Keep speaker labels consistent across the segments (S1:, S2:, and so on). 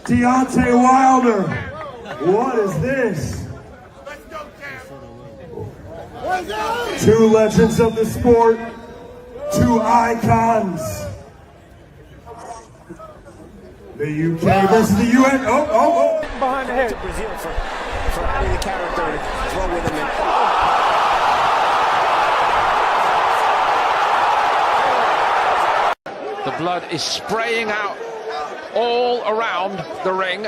S1: Deontay Wilder. What is this? Two legends of the sport, two icons. The UK versus the UN. Oh.
S2: Behind the head. To Brazil for having the character to throw with him.
S3: The blood is spraying out all around the ring.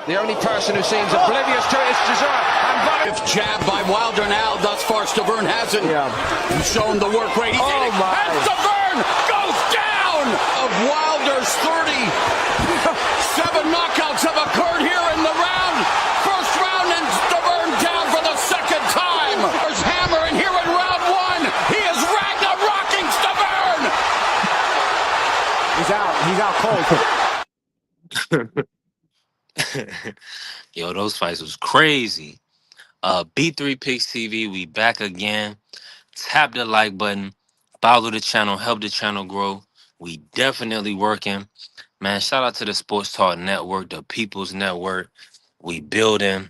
S3: The only person who seems oblivious to it is Chisora.
S4: If jabbed by Wilder now, thus far Stavern hasn't shown the work rate. And Stavern goes down! Of Wilder's 37 knockouts have occurred here in the round. First round and Stavern down for the second time. There's Hammer and here in round one, he is Ragnarocking Stavern!
S2: He's out cold.
S5: Yo, those fights was crazy. B3 Picks TV, we back again. Tap the like button, follow the channel, help the channel grow. We definitely working. Man, shout out to the Sports Talk Network, the People's Network. We building.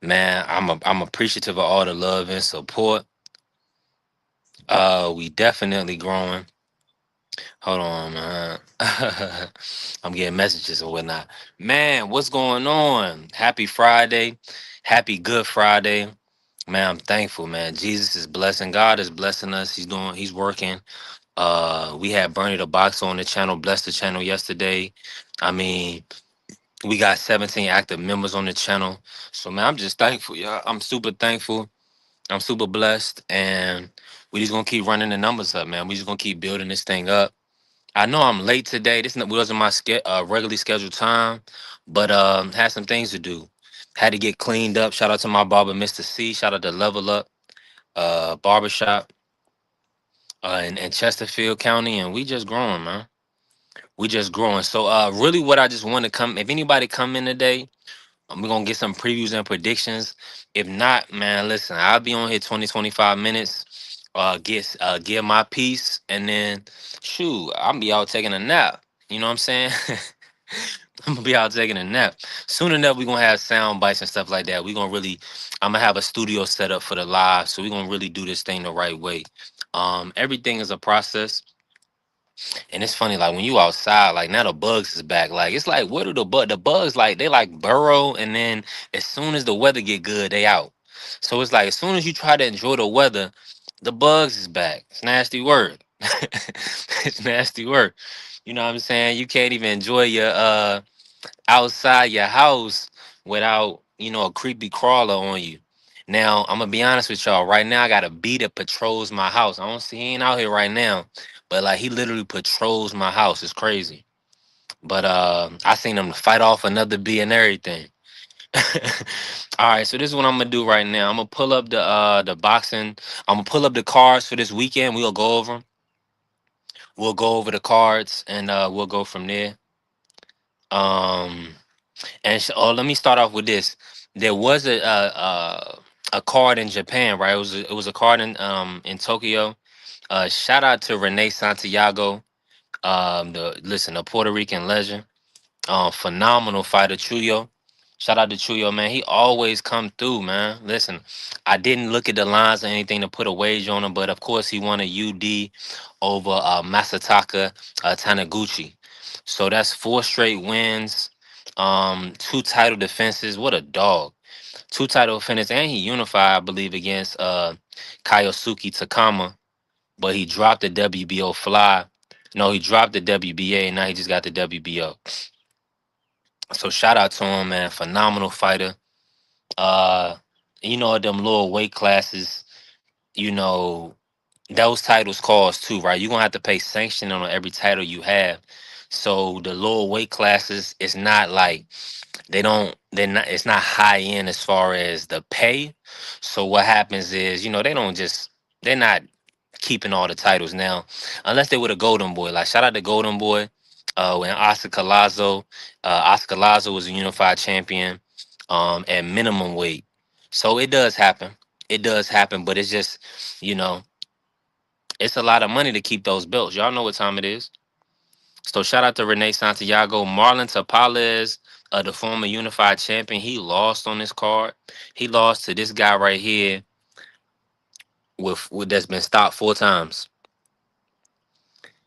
S5: Man, I'm appreciative of all the love and support. We definitely growing. Hold on, man. I'm getting messages and whatnot. Man, what's going on? Happy Friday. Happy Good Friday. Man, I'm thankful, man. Jesus is blessing. God is blessing us. He's working. We had Bernie the Boxer on the channel, blessed the channel yesterday. I mean, we got 17 active members on the channel. So, man, I'm just thankful, y'all. I'm super thankful. I'm super blessed. And we just going to keep running the numbers up, man. We just going to keep building this thing up. I know I'm late today. This wasn't my regularly scheduled time, but had some things to do. Had to get cleaned up. Shout out to my barber, Mr. C. Shout out to Level Up Barbershop in Chesterfield County, and we just growing, man. We just growing. So really what I just want to come, if anybody come in today, we're going to get some previews and predictions. If not, man, listen, I'll be on here 20, 25 minutes. Give my piece, and then shoot, I'll be out taking a nap. You know what I'm saying? I'm gonna be out taking a nap. Soon enough, we're gonna have sound bites and stuff like that. I'm gonna have a studio set up for the live, so we're gonna really do this thing the right way. Everything is a process. And it's funny, like when you outside, like now the bugs is back. Like it's like, what are the bugs like? They like burrow, and then as soon as the weather get good, they out. So it's like as soon as you try to enjoy the weather, the bugs is back. It's nasty work. It's nasty work. You know what I'm saying? You can't even enjoy your outside your house without, a creepy crawler on you. Now, I'm gonna be honest with y'all. Right now, I got a bee that patrols my house. I don't see he ain't out here right now, but like he literally patrols my house. It's crazy. But I seen him fight off another bee and everything. All right, so this is what I'm gonna do right now. I'm gonna pull up the boxing. I'm gonna pull up the cards for this weekend. We'll go over 'em. We'll go over the cards and we'll go from there. Let me start off with this. There was a card in Japan, right? It was a card in Tokyo. Shout out to Renee Santiago, the Puerto Rican legend, phenomenal fighter, Chuyo. Shout out to Chuyo, man. He always come through, man. Listen, I didn't look at the lines or anything to put a wage on him, but of course he won a UD over Masataka Taniguchi. So that's 4 straight wins, 2 title defenses. What a dog. 2 title defenses, and he unified, I believe, against Kayosuke Takama, but he dropped the WBO fly. No, he dropped the WBA, and now he just got the WBO. So shout out to him, man. Phenomenal fighter. Them lower weight classes, those titles cost too, right? You're gonna have to pay sanction on every title you have. So the lower weight classes, it's not like it's not high end as far as the pay. So what happens is, they're not keeping all the titles now, unless they were a Golden Boy. Like shout out to Golden Boy, when Oscar Collazo. Oscar Collazo was a unified champion at minimum weight. So it does happen. It does happen, but it's just, it's a lot of money to keep those belts. Y'all know what time it is. So shout out to Renee Santiago, Marlon Tapales, the former unified champion. He lost on this card. He lost to this guy right here with that's been stopped 4 times.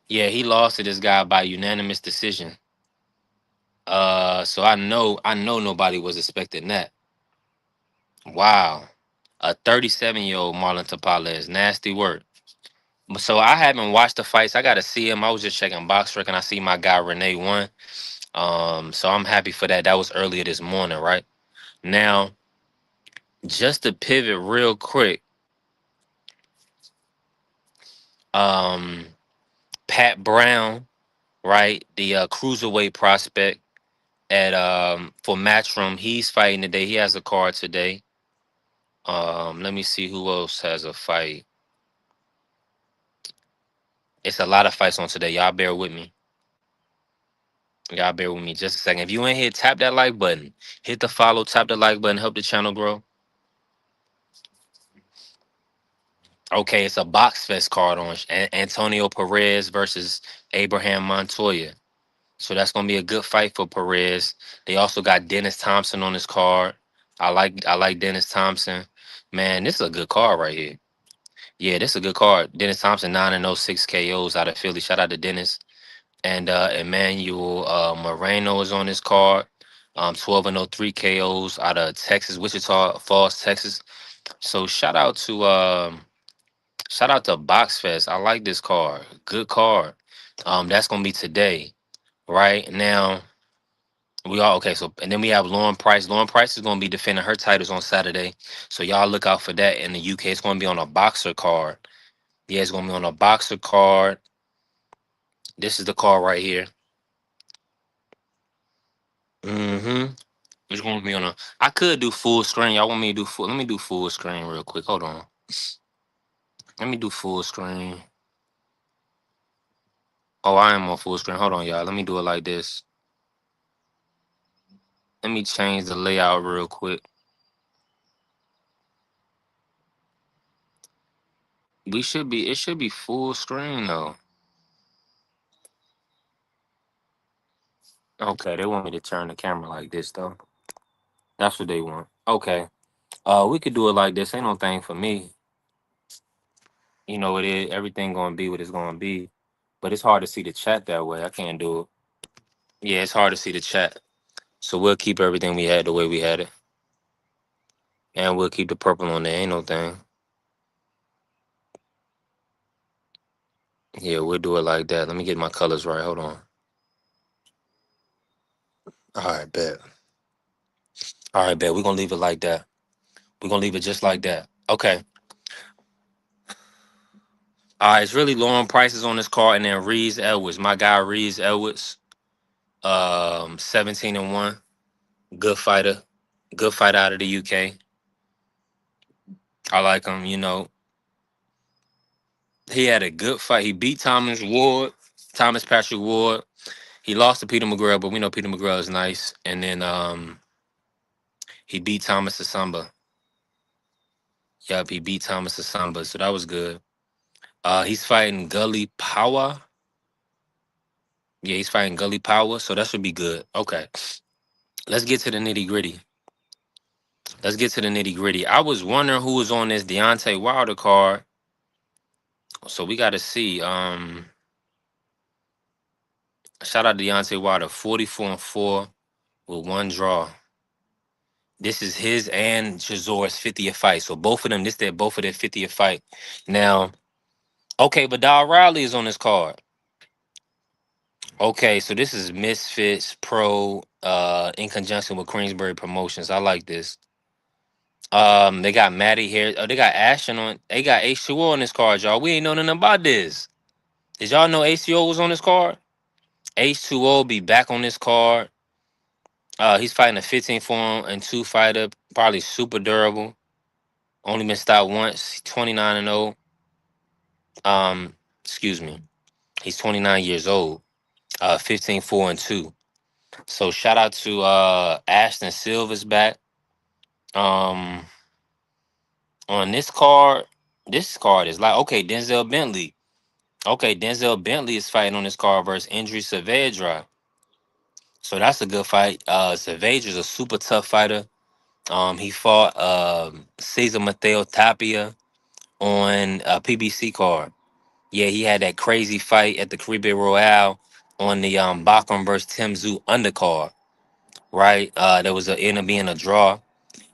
S5: Yeah, he lost to this guy by unanimous decision. So I know nobody was expecting that. Wow. A 37-year-old Marlon Tapales. Nasty work. So I haven't watched the fights. I gotta see him. I was just checking box rec and I see my guy Renee won. So I'm happy for that. That was earlier this morning, right? Now, just to pivot real quick, um, Pat Brown, right? The cruiserweight prospect at for Matchroom, he's fighting today. He has a card today. Let me see who else has a fight. It's a lot of fights on today. Y'all bear with me. Y'all bear with me just a second. If you ain't here, tap that like button. Hit the follow, tap the like button, help the channel grow. Okay, it's a box fest card on Antonio Perez versus Abraham Montoya. So that's gonna be a good fight for Perez. They also got Dennis Thompson on this card. I like Dennis Thompson. Man, this is a good card right here. Yeah, this is a good card. Dennis Thompson 9-0, 6 KOs out of Philly. Shout out to Dennis. And Emmanuel Moreno is on this card. 12-0, 3 KOs out of Texas, Wichita Falls, Texas. So shout out to Box Fest. I like this card. Good card. That's gonna be today. Right now, we all okay. So and then we have Lauren Price. Lauren Price is gonna be defending her titles on Saturday. So y'all look out for that in the UK. It's gonna be on a boxer card. Yeah, it's gonna be on a boxer card. This is the card right here. Mm-hmm. It's gonna be on a. I could do full screen. Y'all want me to do full? Let me do full screen real quick. Hold on. Let me do full screen. Oh, I am on full screen. Hold on, y'all. Let me do it like this. Let me change the layout real quick. It should be full screen though. Okay, they want me to turn the camera like this though. That's what they want. Okay. We could do it like this. Ain't no thing for me. You know it is everything gonna be what it's gonna be. But it's hard to see the chat that way. I can't do it. Yeah, it's hard to see the chat. So we'll keep everything we had the way we had it. And we'll keep the purple on there. Ain't no thing. Yeah, we'll do it like that. Let me get my colors right. Hold on. All right, bet. All right, bet. We're gonna leave it like that. We're gonna leave it just like that. Okay. All right, it's really Lauren Price is on this card, and then Reese Edwards. My guy Reese Edwards. 17-1. Good fighter. Good fighter out of the UK. I like him, He had a good fight. He beat Thomas Patrick Ward. He lost to Peter McGrail, but we know Peter McGrail is nice. And then he beat Thomas Asamba. Yup, he beat Thomas Asamba, so that was good. He's fighting Gully Power. Yeah, he's fighting Gully Power, so that should be good. Okay. Let's get to the nitty-gritty. I was wondering who was on this Deontay Wilder card. So we got to see. Shout out to Deontay Wilder, 44-4 with 1 draw. This is his and Chisora's 50th fight. So both of them, both of their 50th fight. Now, okay, but Dow Riley is on this card. Okay, so this is Misfits Pro in conjunction with Queensbury Promotions. I like this. They got Maddie here. Oh, they got Ashton on. They got H2O on this card, y'all. We ain't know nothing about this. Did y'all know H2O was on this card? H2O be back on this card. He's fighting a 15-4-2 fighter, probably super durable. Only been stopped once. 29-0. Excuse me. He's 29 years old. 15-4-2. So shout out to Ashton Silva's back. On this card is like okay, Denzel Bentley. Okay, Denzel Bentley is fighting on this card versus Indri Saavedra. So that's a good fight. Saavedra's a super tough fighter. He fought Cesar Mateo Tapia on a PBC card. Yeah, he had that crazy fight at the Caribbean Royale on the Bachman versus Tim Tszyu undercard. Right, there was a ended up being a draw.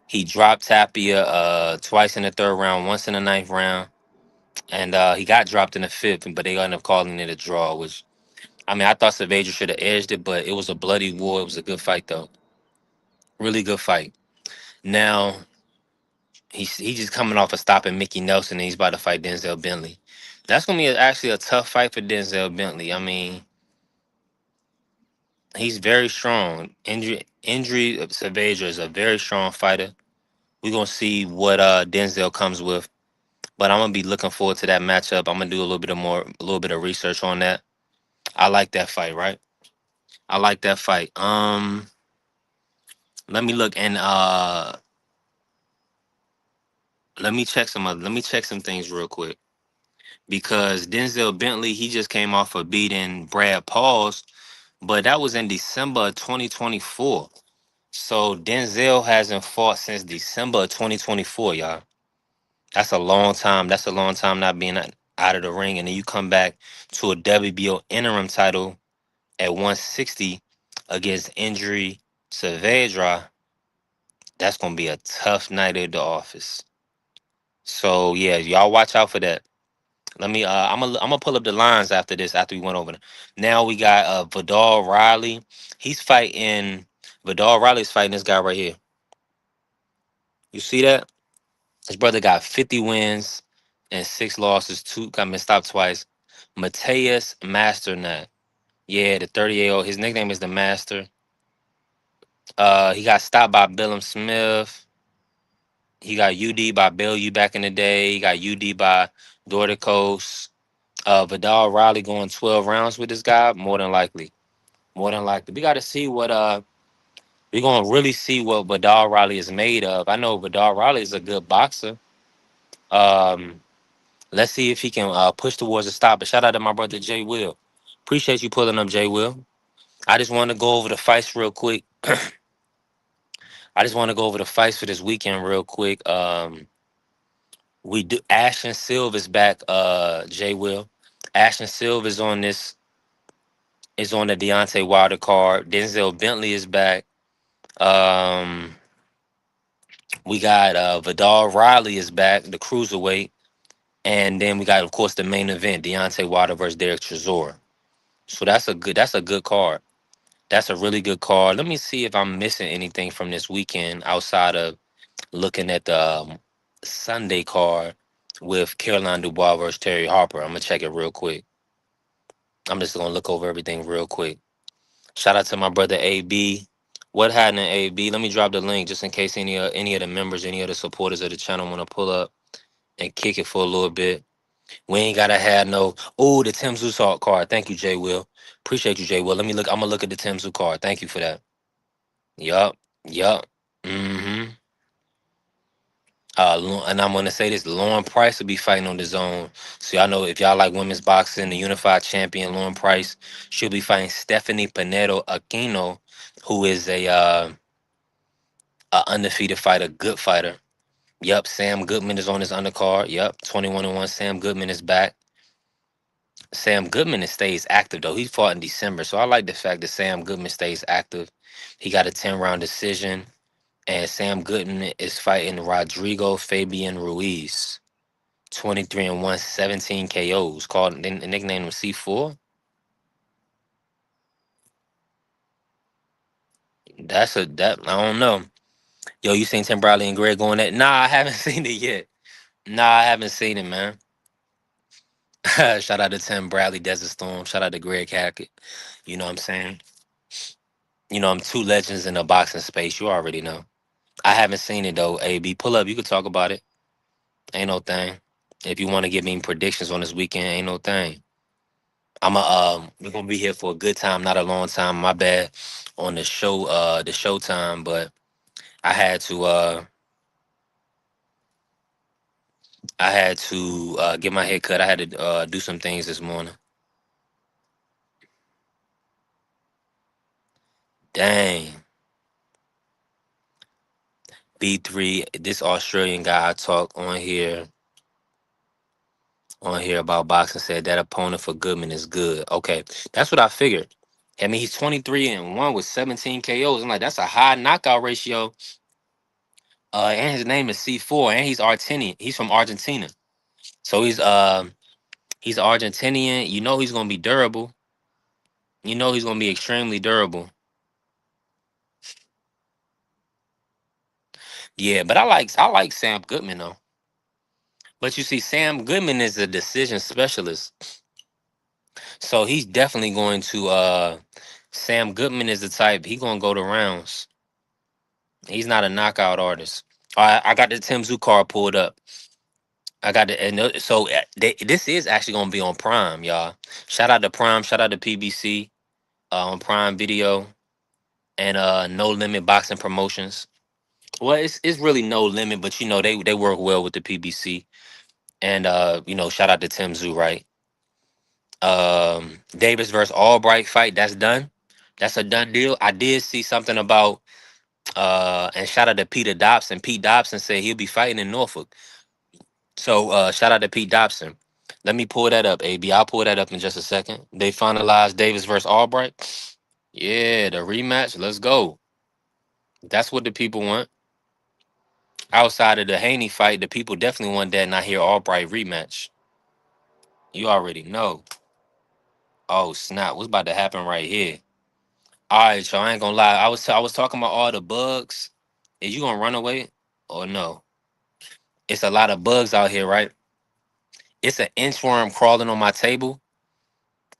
S5: He dropped Tapia twice in the third round, once in the ninth round, and he got dropped in the fifth. But they ended up calling it a draw. Which I mean, I thought Saavedra should have edged it, but it was a bloody war. It was a good fight though, really good fight. Now he's just coming off of stopping Mickey Nelson, and he's about to fight Denzel Bentley. That's gonna be actually a tough fight for Denzel Bentley. I mean, he's very strong. Injury Saavedra is a very strong fighter. We're gonna see what Denzel comes with. But I'm gonna be looking forward to that matchup. I'm gonna do a little bit of research on that. I like that fight, right? I like that fight. Let me look and let me check some things real quick. Because Denzel Bentley, he just came off of beating Brad Pauls, but that was in December of 2024. So Denzel hasn't fought since December of 2024, y'all. That's a long time. That's a long time not being out of the ring. And then you come back to a WBO interim title at 160 against Injury Saavedra. That's gonna be a tough night at the office. So yeah, y'all watch out for that. Let me I'm gonna pull up the lines after this, after we went over them. Now we got Vidal Riley. He's fighting Vidal Riley's fighting this guy right here. You see that? His brother got 50 wins and 6 losses. Two got been stopped twice. Mateus Masternat. Yeah, the 38-year-old. His nickname is the Master. He got stopped by Billum Smith. He got UD by Bellew back in the day. He got UD by Dorticos. Vidal Riley going 12 rounds with this guy, more than likely. More than likely. We gotta see what we're gonna really see what Vidal Riley is made of. I know Vidal Riley is a good boxer. Um, let's see if he can push towards a stop. But shout out to my brother Jay Will. Appreciate you pulling up, Jay Will. I just want to go over the fights real quick. I just want to go over the fights for this weekend real quick. We do Ashton Silva is back, Jay Will. Ashton Silva is on the Deontay Wilder card. Denzel Bentley is back. Um, we got Vidal Riley is back, the cruiserweight. And then we got, of course, the main event, Deontay Wilder versus Derek Chisora. So that's a good card. That's a really good card. Let me see if I'm missing anything from this weekend outside of looking at the Sunday card with Caroline Dubois versus Terry Harper. I'm gonna check it real quick. I'm just gonna look over everything real quick. Shout out to my brother AB. What happened, AB? Let me drop the link just in case any of the members, any of the supporters of the channel want to pull up and kick it for a little bit. We ain't gotta have no. Oh, the Tim Tszyu card. Thank you, Jay Will. Appreciate you, Jay Will. Let me look. I'm gonna look at the Tim Tszyu card. Thank you for that. Yup. Yup. Mm-hmm. And I'm gonna say this: Lauren Price will be fighting on the zone. So y'all know if y'all like women's boxing, the unified champion Lauren Price, she'll be fighting Stephanie Pinedo Aquino, who is a undefeated fighter, good fighter. Yep, Sam Goodman is on his undercard. Yep, 21-1. Sam Goodman is back. Sam Goodman stays active though. He fought in December, so I like the fact that Sam Goodman stays active. He got a 10-round decision, and Sam Goodman is fighting Rodrigo Fabian Ruiz. 23-1, 17 KOs. Called they nicknamed him C4. That I don't know. Yo, you seen Tim Bradley and Greg going at? Nah, I haven't seen it yet. Nah, I haven't seen it, man. Shout out to Tim Bradley, Desert Storm. Shout out to Greg Hackett. You know what I'm saying? You know, I'm two legends in the boxing space. You already know. I haven't seen it though. AB, pull up. You could talk about it. Ain't no thing. If you want to give me predictions on this weekend, ain't no thing. We're gonna be here for a good time, not a long time. My bad on the show time, but I had to I had to get my hair cut. I had to do some things this morning. Dang. B3, this Australian guy I talk on here about boxing said that opponent for Goodman is good. Okay, that's what I figured. I mean, he's 23-1 with 17 KOs. I'm like, that's a high knockout ratio. And his name is C4, and he's Argentinian. He's from Argentina, so he's Argentinian. You know he's gonna be durable. You know he's gonna be extremely durable. Yeah, but I like Sam Goodman though. But you see, Sam Goodman is a decision specialist, so he's definitely going to. Sam Goodman is the type he gonna go to rounds. He's not a knockout artist. I got the Tim Tszyu card pulled up. I got the so this is actually gonna be on Prime, y'all. Shout out to Prime. Shout out to PBC on Prime Video and No Limit Boxing Promotions. Well, it's really No Limit, but you know they work well with the PBC. And shout out to Tim Tszyu, right? Davis versus Albright fight, that's done. That's a done deal. I did see something about and shout out to Peter Dobson. Pete Dobson said he'll be fighting in Norfolk. So shout out to Pete Dobson. Let me pull that up, AB. I'll pull that up in just a second. They finalized Davis versus Albright. Yeah, the rematch. Let's go. That's what the people want. Outside of the Haney fight, the people definitely want that not hear Albright rematch. You already know. Oh snap! What's about to happen right here? All right, y'all. I ain't gonna lie. I was talking about all the bugs. Is you gonna run away or no? It's a lot of bugs out here, right? It's an inchworm crawling on my table,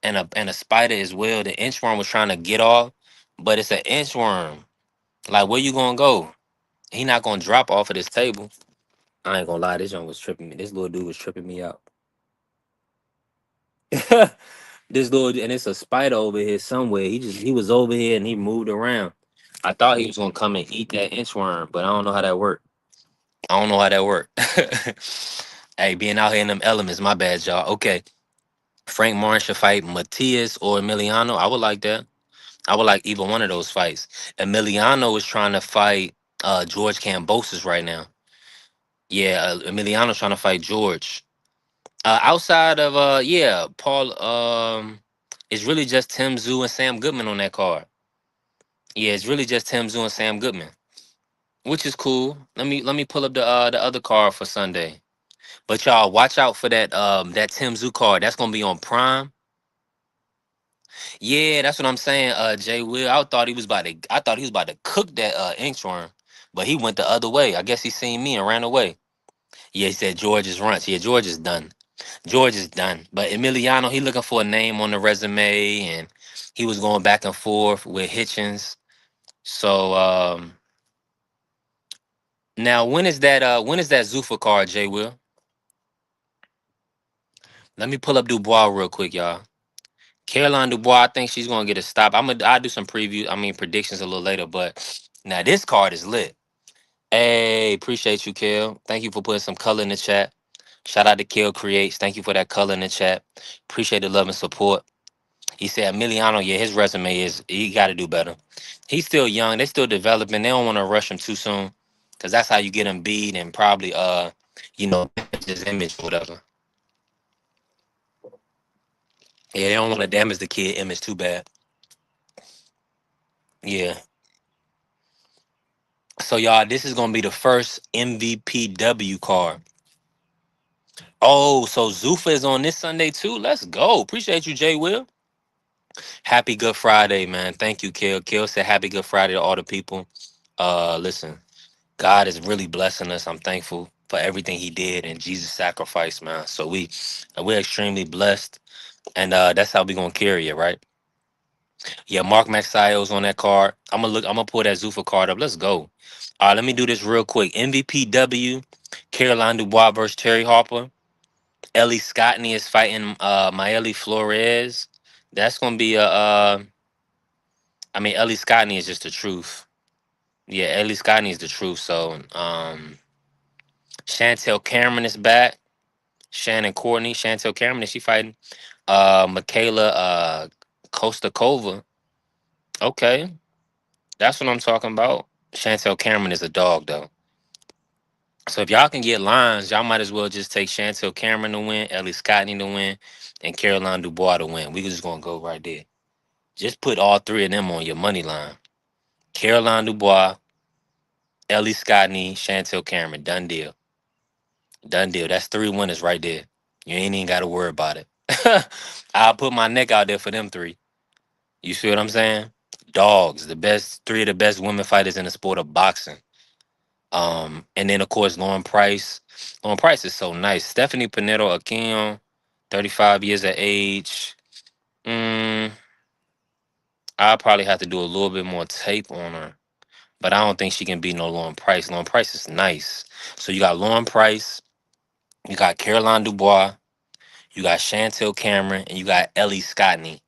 S5: and a spider as well. The inchworm was trying to get off, but it's an inchworm. Like, where you gonna go? He not gonna drop off of this table. I ain't gonna lie. This one was tripping me. This little dude was tripping me out. This little, and it's a spider over here somewhere. He was over here and he moved around. I thought he was gonna come and eat that inchworm, but I don't know how that worked. I don't know how that worked. Hey, being out here in them elements, my bad, y'all. Okay, Frank Martin should fight Matias or Emiliano. I would like that. I would like either one of those fights. Emiliano is trying to fight George Kambosos right now. Yeah, Emiliano's trying to fight George. Outside of Paul, it's really just Tim Tszyu and Sam Goodman on that card. Yeah, it's really just Tim Tszyu and Sam Goodman, which is cool. Let me pull up the other card for Sunday. But y'all watch out for that Tim Tszyu card. That's gonna be on Prime. Yeah, that's what I'm saying. Jay Will. I thought he was about to cook that inchworm, but he went the other way. I guess he seen me and ran away. Yeah, he said George is runch. Yeah, George is done. George is done. But Emiliano, he looking for a name on the resume, and he was going back and forth with Hitchens. So now when is that Zuffa card, Jay Will? Let me pull up Dubois real quick, y'all. Caroline Dubois, I think she's gonna get a stop. I'll do some predictions a little later, but now this card is lit. Hey, appreciate you, Kel. Thank you for putting some color in the chat. Shout out to Kel Creates. Thank you for that color in the chat. Appreciate the love and support. He said Emiliano, yeah, his resume is he got to do better. He's still young. They still developing. They don't want to rush him too soon, because that's how you get him beat and probably damage his image or whatever. Yeah, they don't want to damage the kid image too bad. Yeah. So y'all, this is gonna be the first MVPW card. Oh, so Zuffa is on this Sunday too. Let's go. Appreciate you, Jay Will. Happy Good Friday, man. Thank you, Kel. Kel said happy Good Friday to all the people. Listen, God is really blessing us. I'm thankful for everything He did and Jesus' sacrifice, man. So we're extremely blessed, and that's how we gonna carry it, right? Yeah, Mark Maxio's on that card. I'm gonna pull that Zuffa card up. Let's go. All right, let me do this real quick. MVPW, Caroline Dubois versus Terry Harper. Ellie Scottney is fighting Maeli Flores. That's gonna be Ellie Scottney is just the truth. Yeah, Ellie Scottney is the truth. So Chantel Cameron is back. Shannon Courtney, Chantel Cameron, is she fighting? Michaela Kostakova. Okay, that's what I'm talking about. Chantel Cameron is a dog though. So if y'all can get lines, y'all might as well just take Chantel Cameron to win, Ellie Scottney to win, and Caroline Dubois to win. We just gonna go right there. Just put all three of them on your money line. Caroline Dubois, Ellie Scottney, Chantel Cameron. Done deal. Done deal. That's three winners right there. You ain't even got to worry about it. I'll put my neck out there for them three. You see what I'm saying? Dogs, the best three of the best women fighters in the sport of boxing. And then of course Lauren Price. Lauren Price is so nice. Stephanie Pinedo Aquino, 35 years of age. Mm, I'll probably have to do a little bit more tape on her, but I don't think she can beat no Lauren Price. Lauren Price is nice. So you got Lauren Price, you got Caroline Dubois, you got Chantel Cameron, and you got Ellie Scottney.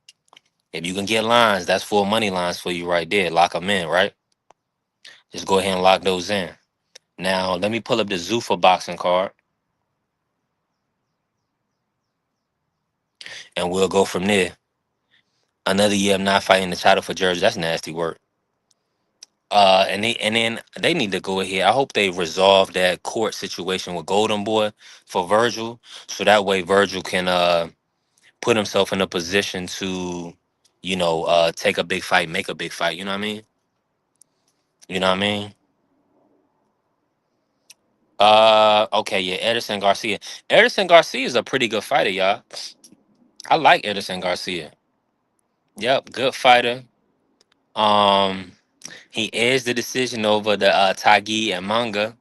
S5: If you can get lines, that's four money lines for you right there. Lock them in, right? Just go ahead and lock those in. Now, let me pull up the Zuffa boxing card, and we'll go from there. Another year of not fighting the title for Jersey. That's nasty work. And then they need to go ahead. I hope they resolve that court situation with Golden Boy for Virgil, so that way Virgil can put himself in a position to, take a big fight, make a big fight. You know what I mean? You know what I mean? Okay, yeah, Edison Garcia. Edison Garcia is a pretty good fighter, y'all. I like Edison Garcia. Yep, good fighter. Um, he edged the decision over the Tagi and Manga.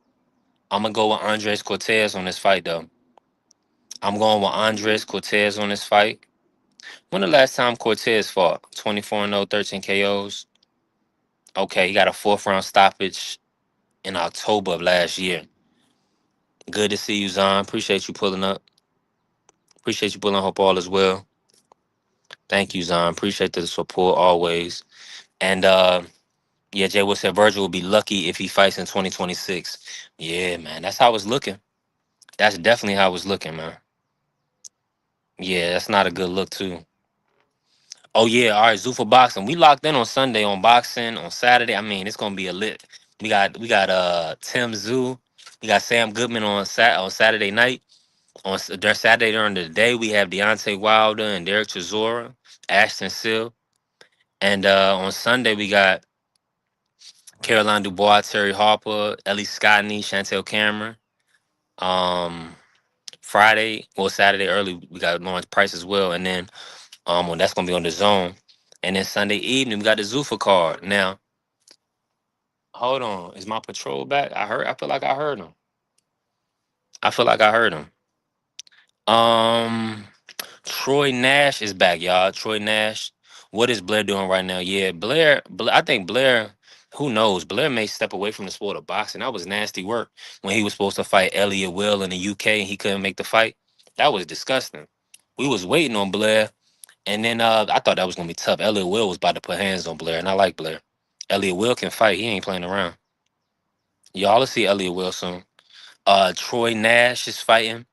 S5: I'm gonna go with Andres Cortez on this fight, though. I'm going with Andres Cortez on this fight. When the last time Cortez fought? 24-0, 13 KOs. Okay, he got a fourth round stoppage in October of last year. Good to see you, Zon. Appreciate you pulling up. Appreciate you pulling up all as well. Thank you, Zon. Appreciate the support always. And yeah, Jay Wood said Virgil will be lucky if he fights in 2026. Yeah, man. That's how it's looking. That's definitely how it's looking, man. Yeah, that's not a good look too. Oh yeah, all right, Zuffa boxing. We locked in on Sunday on boxing. On Saturday, I mean, it's gonna be a lit. We got Tim Zoo. We got Sam Goodman on Saturday night. During Saturday during the day, we have Deontay Wilder and Derek Chisora, Ashton Sill. And on Sunday, we got Caroline Dubois, Terry Harper, Ellie Scottney, Chantel Cameron. Um, Saturday early, we got Lawrence Price as well. And then well, that's gonna be on the zone. And then Sunday evening, we got the Zuffa card. Now, hold on, is my patrol back? I feel like I heard him. I feel like I heard him. Um, Troy Nash is back, y'all. Troy Nash. What is Blair doing right now? Yeah, Blair. I think Blair. Who knows? Blair may step away from the sport of boxing. That was nasty work when he was supposed to fight Elliot Will in the UK and he couldn't make the fight. That was disgusting. We was waiting on Blair, and then I thought that was gonna be tough. Elliot Will was about to put hands on Blair, and I like Blair. Elliot Will can fight. He ain't playing around. Y'all will see Elliot Will soon. Troy Nash is fighting.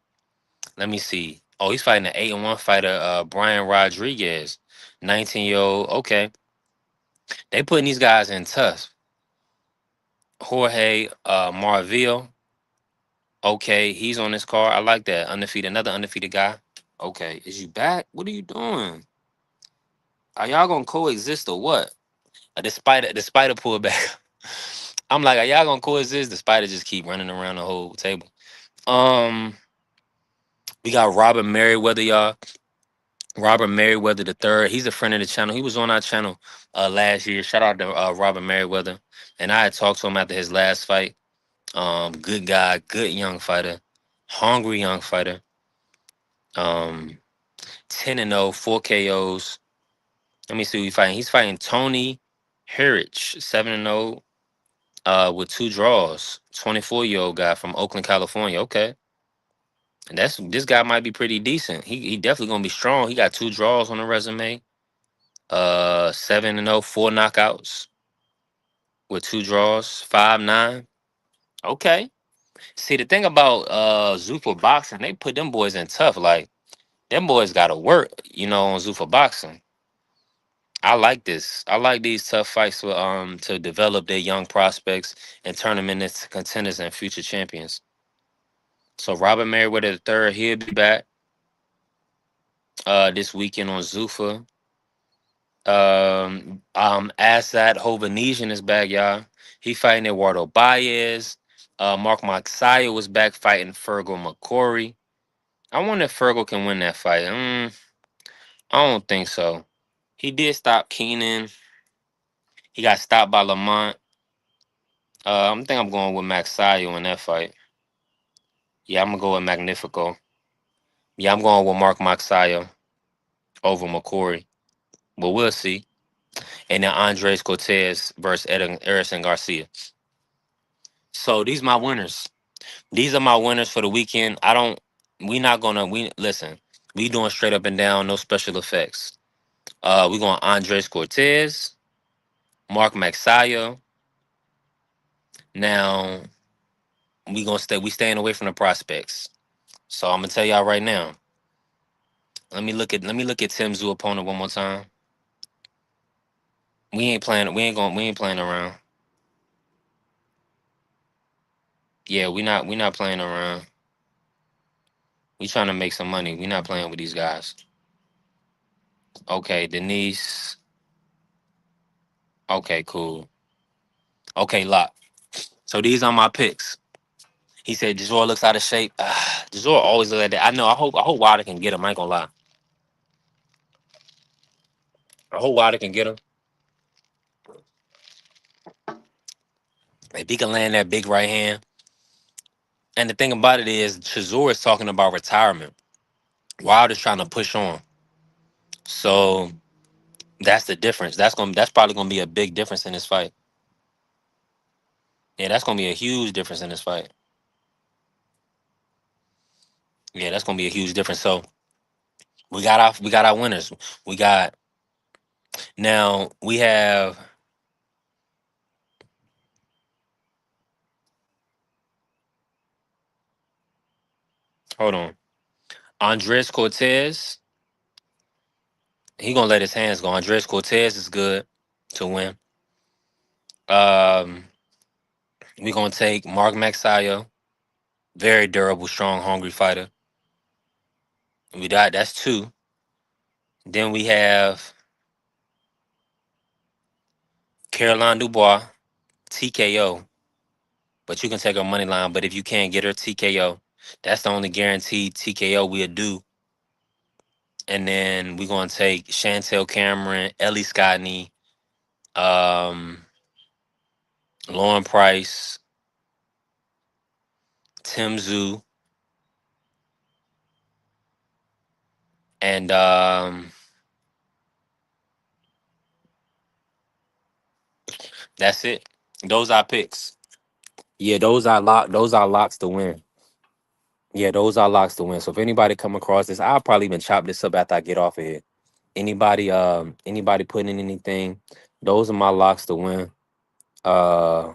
S5: Let me see. Oh, he's fighting an 8-1 fighter, Brian Rodriguez, 19-year-old. Okay, they putting these guys in tough. Jorge Marville. Okay, he's on this card. I like that. Undefeated, another undefeated guy. Okay, is you back? What are you doing? Are y'all gonna coexist or what? The spider pulled back. I'm like, are y'all gonna coexist? The spider just keep running around the whole table. Um, we got Robert Merriweather, y'all. Robert Merriweather the third. He's a friend of the channel. He was on our channel last year. Shout out to Robert Merriweather. And I had talked to him after his last fight. Good guy, good young fighter, hungry young fighter. 10-0, 4 KOs. Let me see who he's fighting. He's fighting Tony Herrich, 7-0, with 2 draws. 24-year-old guy from Oakland, California. Okay. And this guy might be pretty decent. He definitely gonna be strong. He got 2 draws on the resume. 7-0, 4 knockouts with 2 draws, 5-9. Okay. See, the thing about Zuffa boxing, they put them boys in tough. Like them boys got to work, on Zuffa boxing. I like this. I like these tough fights to develop their young prospects and turn them into contenders and future champions. So Robert Merriweather III, he'll be back this weekend on Zuffa. Assad Hovanesian is back, y'all. He fighting Eduardo Baez. Mark Moxia was back fighting Fergal McCory. I wonder if Fergal can win that fight. I don't think so. He did stop Keenan. He got stopped by Lamont. I think I'm going with Moxia in that fight. Yeah, I'm gonna go with Magnifico. Yeah, I'm going with Mark Moxia over McCory. But we'll see. And then Andres Cortez versus Erison Garcia. So these my winners. These are my winners for the weekend. We not gonna we listen. We doing straight up and down, no special effects. We going Andres Cortez, Mark Maxaya. Now we staying away from the prospects. So I'm gonna tell y'all right now. Let me look at Tim Zoo opponent one more time. We ain't playing around. Yeah, we not playing around. We trying to make some money. We not playing with these guys. Okay, Denise. Okay, cool. Okay, lock. So these are my picks. He said Chisora looks out of shape. Chisora always look like that. I know. I hope Wilder can get him. I ain't gonna lie. I hope Wilder can get him. If he can land that big right hand. And the thing about it is, Chisora is talking about retirement. Wilder's trying to push on. So that's the difference. That's probably gonna be a big difference in this fight. Yeah, that's gonna be a huge difference in this fight. Yeah, that's gonna be a huge difference. So we got our winners. We got now we have hold on. Andres Cortez. He gonna let his hands go. Andres Cortez is good to win. Um, we gonna take Mark Maxayo, very durable, strong, hungry fighter. That's two. Then we have Caroline Dubois, TKO. But you can take her money line. But if you can't get her TKO, that's the only guaranteed TKO we'll do. And then we're gonna take Chantel Cameron, Ellie Scottney, um, Lauren Price, Tim Zoo, and that's it. Those are picks. Yeah, those are locks to win. Yeah, those are locks to win. So if anybody come across this, I'll probably even chop this up after I get off of here. Anybody putting in anything, those are my locks to win.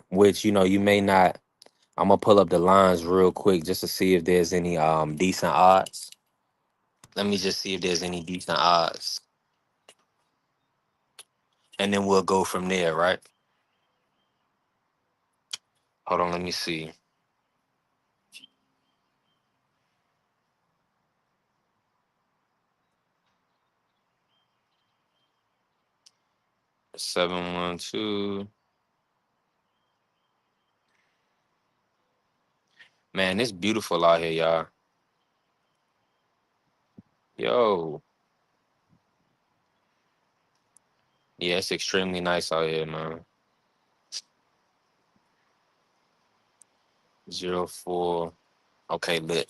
S5: Which you may not. I'm gonna pull up the lines real quick just to see if there's any decent odds. Let me just see if there's any decent odds. And then we'll go from there, right? Hold on, let me see. Seven one two. Man, it's beautiful out here, y'all. Yo. Yeah, it's extremely nice out here, man. 04. Okay, lit.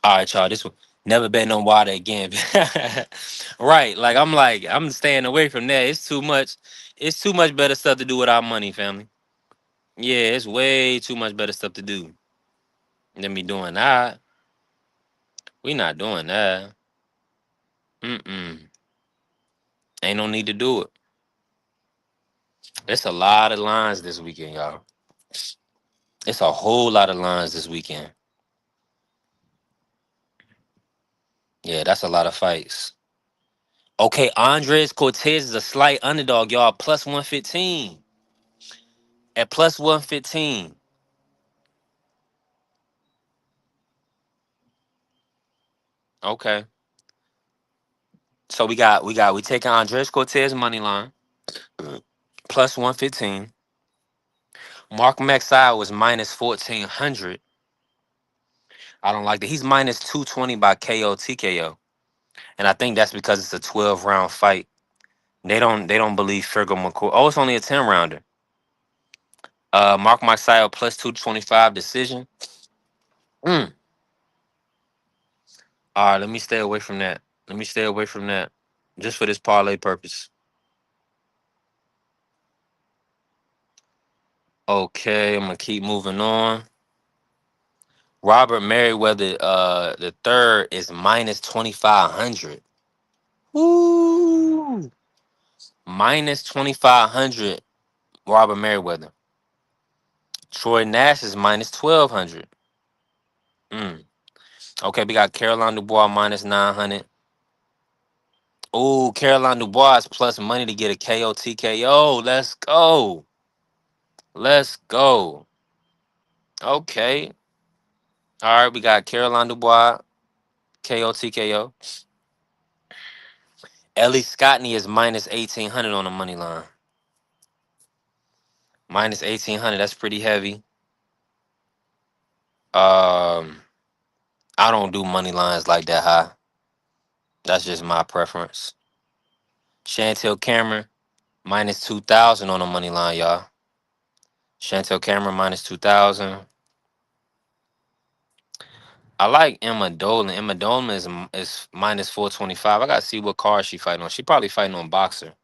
S5: All right, y'all. This one never bet no water again. Right. I'm staying away from that. It's too much. It's too much better stuff to do with our money, family. Yeah, it's way too much better stuff to do than me doing that. We not doing that. Mm-mm. Ain't no need to do it. It's a lot of lines this weekend, y'all. It's a whole lot of lines this weekend. Yeah, that's a lot of fights. Okay, Andres Cortez is a slight underdog, y'all. Plus 115. At plus 115. Okay. So we taking Andres Cortez money line. Plus 115. Mark Maxwell was minus 1400. I don't like that. He's minus 220 by KO TKO. And I think that's because it's a 12 round fight. They don't believe Fergal McCoy. Oh, it's only a 10 rounder. Mark Maxwell plus 225 decision. Mm. All right, let me stay away from that. Let me stay away from that. Just for this parlay purpose. Okay, I'm gonna keep moving on. Robert Merriweather, the third is minus 2,500. Woo! Minus 2,500. Robert Merriweather. Troy Nash is minus 1,200. Mm. Okay, we got Caroline Dubois minus 900. Oh, Caroline Dubois is plus money to get a KO TKO. Let's go. Let's go. Okay. All right, we got Caroline Dubois, KO TKO. Ellie Scottney is minus 1,800 on the money line. Minus 1,800. That's pretty heavy. I don't do money lines like that high. That's just my preference. Chantel Cameron minus 2,000 on the money line, y'all. Chantel Cameron minus 2,000. I like Emma Dolan. Emma Dolan is minus 425. I gotta see what card she fighting on. She probably fighting on Boxer.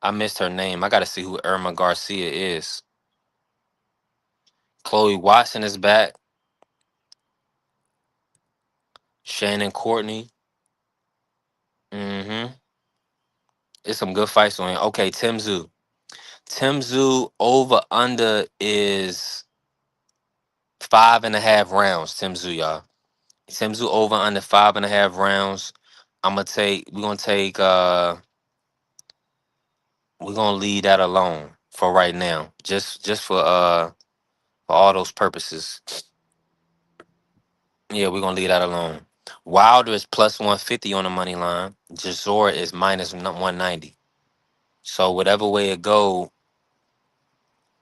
S5: I missed her name. I gotta see who Irma Garcia is. Chloe Watson is back. Shannon Courtney. Mm-hmm. It's some good fights on here. Okay, Tim Tszyu. Tim Tszyu over under is 5.5 rounds. Tim Tszyu, y'all. Tim Tszyu over under 5.5 rounds. We're gonna leave that alone for right now. Just for all those purposes. Yeah, we're gonna leave that alone. Wilder is plus 150 on the money line. Chisora is minus 190. So whatever way it go,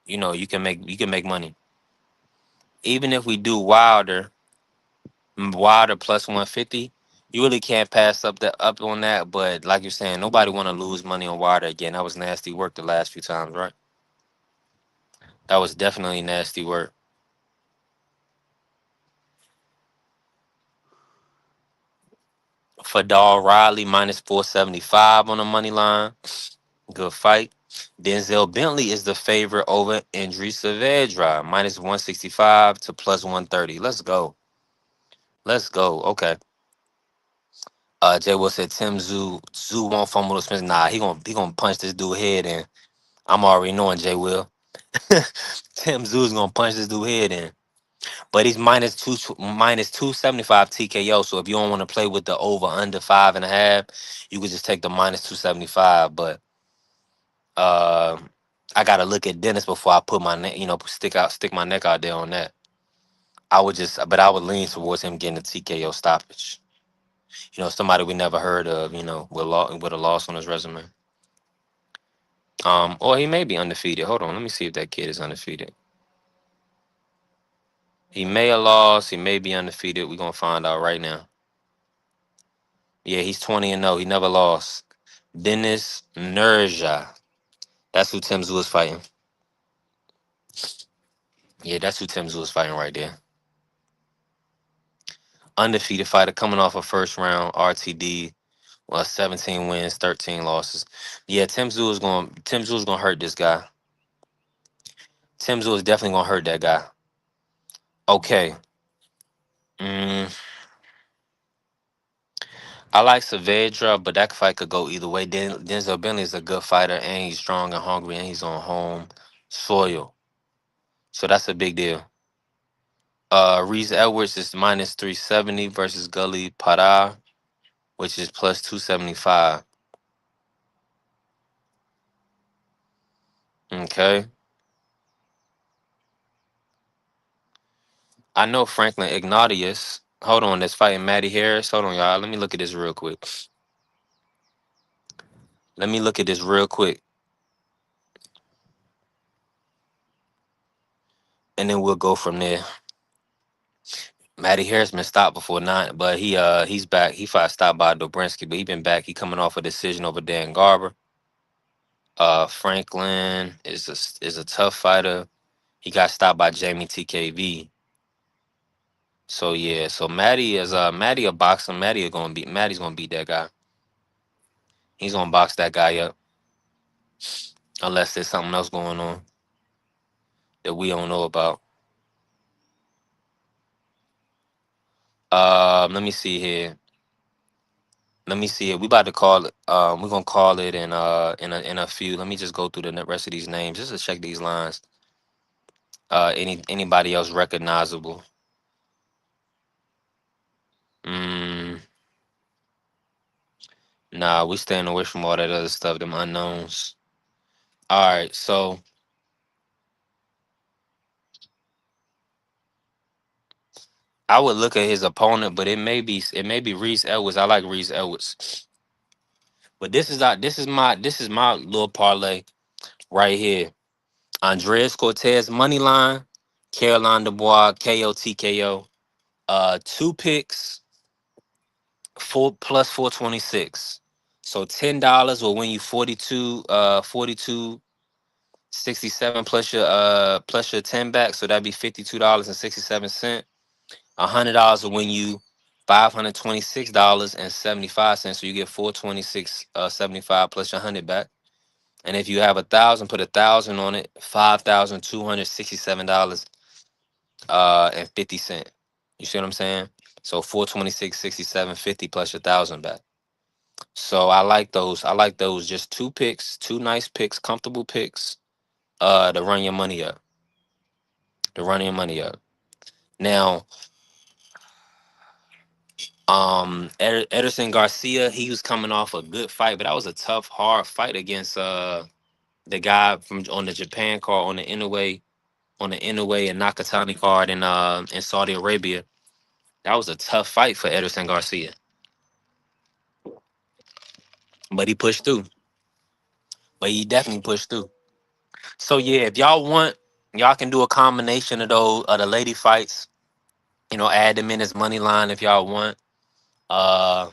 S5: you can make money. Even if we do Wilder plus 150, you really can't pass up on that. But like you're saying, nobody want to lose money on Wilder again. That was nasty work the last few times, right? That was definitely nasty work. Fadal Riley minus 475 on the money line. Good fight. Denzel Bentley is the favorite over Idris Saavedra, minus 165 to plus 130. Let's go. Let's go. Okay. Jay Will said Zoo won't fumble the Smith. Nah, he gonna punch this dude head in. I'm already knowing Jay Will. Tim Zoo's gonna punch this dude head in. But he's minus 275 TKO. So if you don't want to play with the over under 5.5, you could just take the minus 275. But uh, I gotta look at Dennis before I put my neck, stick my neck out there on that. But I would lean towards him getting a TKO stoppage. Somebody we never heard of. With a loss on his resume. Or he may be undefeated. Hold on, let me see if that kid is undefeated. He may have lost. He may be undefeated. We're gonna find out right now. Yeah, he's 20-0. He never lost. Dennis Nerja. That's who Tim Tszyu is fighting. Yeah, that's who Tim Tszyu is fighting right there. Undefeated fighter coming off a first round RTD. Well, 17 wins, 13 losses. Yeah, Tim Tszyu is gonna hurt this guy. Tim Tszyu is definitely gonna hurt that guy. Okay. Mm, I like Saavedra, but that fight could go either way. Denzel Bentley is a good fighter, and he's strong and hungry, and he's on home soil. So that's a big deal. Reese Edwards is minus 370 versus Gully Pará, which is plus 275. Okay. I know Franklin Ignatius. Hold on, that's fighting Matty Harris. Hold on, y'all. Let me look at this real quick. Let me look at this real quick. And then we'll go from there. Matty Harris been stopped before nine, but he's back. He fought stopped by Dobrinsky, but he been back. He coming off a decision over Dan Garber. Franklin is a tough fighter. He got stopped by Jamie TKV. So yeah, so Matty a boxer. Matty's gonna beat that guy. He's gonna box that guy up unless there's something else going on that we don't know about. Let me see here. Let me see it. We about to call it. We're gonna call it in a few. Let me just go through the rest of these names just to check these lines. Anybody else recognizable? Mm, nah, we staying away from all that other stuff, them unknowns. All right, so I would look at his opponent, but it may be Reese Edwards. I like Reese Edwards, but this is my little parlay right here. Andreas Cortez money line, Caroline Dubois KO TKO. Two picks, four plus 426. So $10 will win you 42.67 plus your 10 back. So that'd be $52.67. $100 will win you $526.75. So you get 426.75 plus your 100 back. And if you have 1,000, put 1,000 on it, $5,267 and 50 cents. You see what I'm saying? So 426.67.50 plus your 1,000 back. So I like those. I like those. Just two picks, two nice picks, comfortable picks. To run your money up. To run your money up. Now, Ederson Garcia, he was coming off a good fight, but that was a tough, hard fight against the guy from on the Japan card on the Inoue and Nakatani card in Saudi Arabia. That was a tough fight for Ederson Garcia, but he pushed through. But he definitely pushed through. So yeah, if y'all want, y'all can do a combination of those the lady fights. Add them in as money line if y'all want. Uh,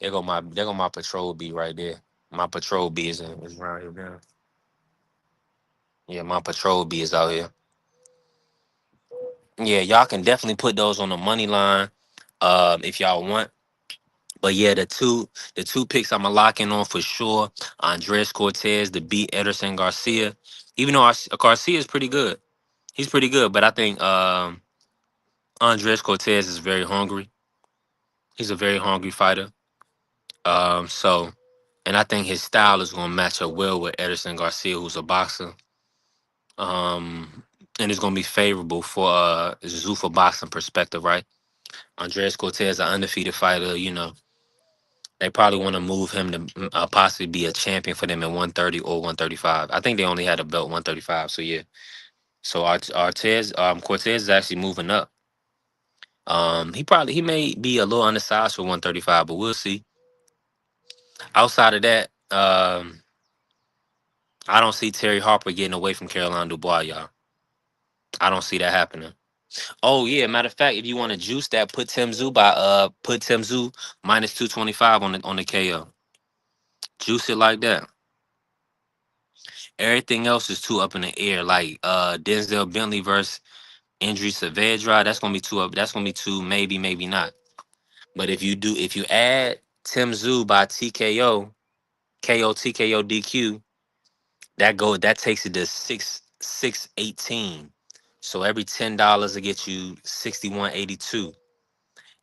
S5: there go my patrol B right there. My patrol B is around here now. Yeah, my patrol B is out here. Yeah, y'all can definitely put those on the money line, if y'all want. But yeah, the two picks I'm gonna lock in on for sure. Andres Cortez to beat Ederson Garcia. Even though Garcia is pretty good, he's pretty good. But I think Andres Cortez is very hungry. He's a very hungry fighter. So, and I think his style is gonna match up well with Ederson Garcia, who's a boxer. And it's gonna be favorable for Zuffa boxing perspective, right? Andres Cortez, an undefeated fighter. They probably want to move him to possibly be a champion for them at 130 or 135. I think they only had a belt 135. So yeah. So Cortez is actually moving up. He may be a little undersized for 135, but we'll see. Outside of that, I don't see Terry Harper getting away from Caroline Dubois, y'all. I don't see that happening. Oh yeah, matter of fact, if you want to juice that, put Tim Zoo minus 225 on the KO. Juice it like that. Everything else is too up in the air. Like Denzel Bentley versus Indri Saavedra, that's gonna be too up. That's gonna be too maybe not. But if you add Tim Zoo by TKO, KO TKO DQ, that takes it to 618. So every $10 will get you 61.82.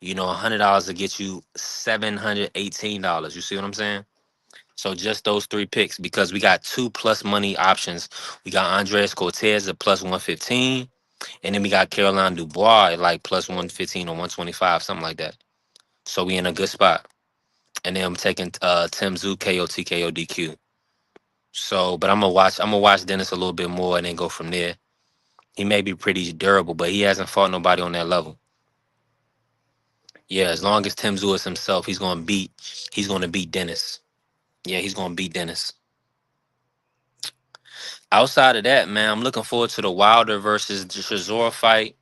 S5: $100 will get you $718. You see what I'm saying? So just those three picks because we got two plus money options. We got Andres Cortez at plus 115. And then we got Caroline Dubois at like plus 115 or 125, something like that. So we in a good spot. And then I'm taking Tim Zoo KO TKO DQ. So, but I'm gonna watch Dennis a little bit more and then go from there. He may be pretty durable, but he hasn't fought nobody on that level. Yeah, as long as Tim Zoo is himself, he's gonna beat Dennis. Yeah, he's gonna beat Dennis. Outside of that, man, I'm looking forward to the Wilder versus Chisora fight.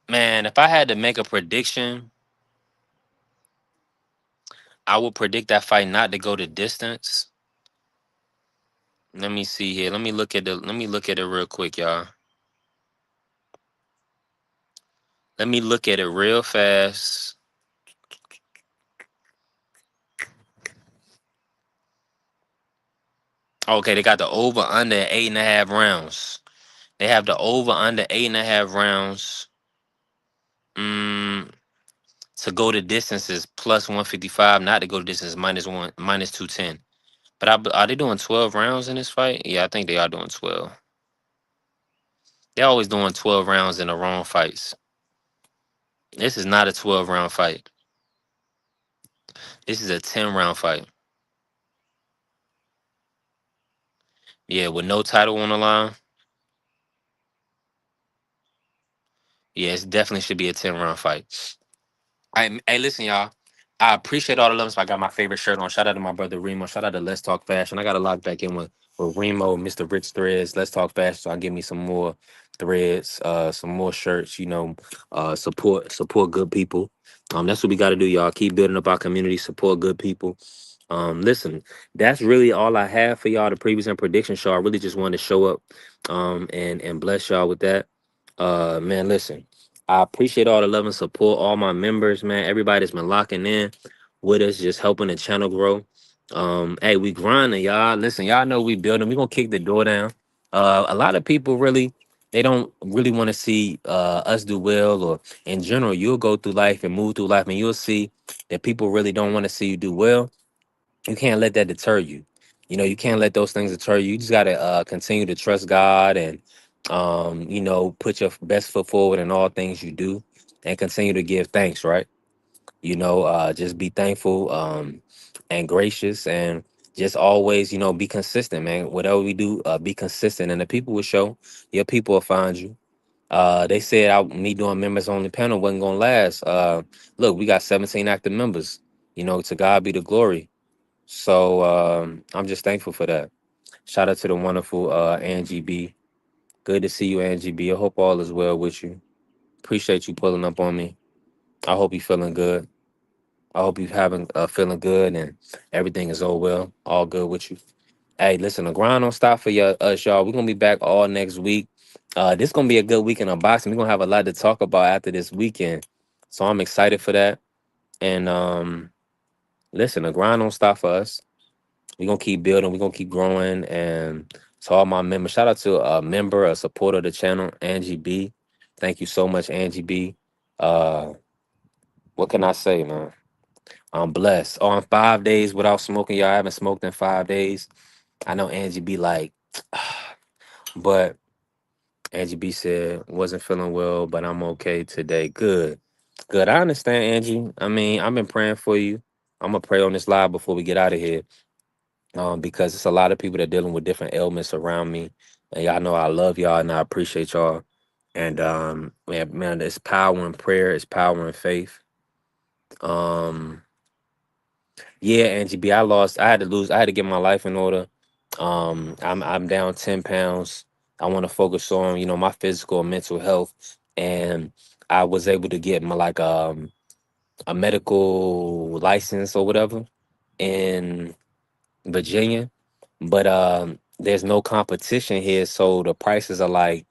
S5: Man, if I had to make a prediction, I would predict that fight not to go the distance. Let me see here. Let me look at it real quick, y'all. Let me look at it real fast. Okay, they got the over under at 8.5 rounds. They have the over under 8.5 rounds. Mm, to go the distance is plus 155. Not to go the distance minus 210. But are they doing 12 rounds in this fight? Yeah, I think they are doing 12. They're always doing 12 rounds in the wrong fights. This is not a 12-round fight. This is a 10-round fight. Yeah, with no title on the line. Yeah, it definitely should be a 10-round fight. Hey, listen, y'all. I appreciate all the love. So I got my favorite shirt on. Shout out to my brother Remo. Shout out to Let's Talk Fashion. I got to lock back in with Remo, Mr. Rich Threads. Let's Talk Fashion. So I give me some more threads, some more shirts. Support good people. That's what we got to do, y'all. Keep building up our community. Support good people. Listen, that's really all I have for y'all. The previous and prediction show. I really just wanted to show up, and bless y'all with that. Man, listen. I appreciate all the love and support, all my members, man. Everybody that's been locking in with us, just helping the channel grow. Hey, we grinding, y'all. Listen, y'all know we building. We gonna kick the door down. A lot of people really, they don't really want to see us do well, or in general, you'll go through life and move through life, and you'll see that people really don't want to see you do well. You can't let that deter you. You can't let those things deter you. You just gotta continue to trust God and put your best foot forward in all things you do and continue to give thanks, right? Just be thankful and gracious and just always, be consistent, man. Whatever we do, be consistent and the people will show. Your people will find you. They said me doing members only panel wasn't gonna last. Look, we got 17 active members. To God be the glory. So I'm just thankful for that. Shout out to the wonderful Angie B. Good to see you, Angie B. I hope all is well with you. Appreciate you pulling up on me. I hope you feeling good. I hope you having feeling good and everything is all good with you. Hey, listen, the grind don't stop for us, y'all. We're gonna be back all next week. This gonna be a good weekend of boxing. We're gonna have a lot to talk about after this weekend. So I'm excited for that. And listen, the grind don't stop for us. We're gonna keep building, we're gonna keep growing. And to all my members, shout out to a member, a supporter of the channel, Angie B. Thank you so much, Angie B. Uh what can I say, man? I'm blessed. On 5 days without smoking, y'all. I haven't smoked in 5 days. I know Angie B like, but Angie B said wasn't feeling well, but I'm okay today. Good. Good. I understand, Angie. I mean, I've been praying for you. I'm gonna pray on this live before we get out of here. Because it's a lot of people that dealing with different ailments around me. And y'all know I love y'all and I appreciate y'all. And man, it's power in prayer, it's power in faith. Um, yeah, Angie B, I had to lose, I had to get my life in order. I'm down 10 pounds. I want to focus on, my physical and mental health. And I was able to get my a medical license or whatever in Virginia, but there's no competition here, so the prices are like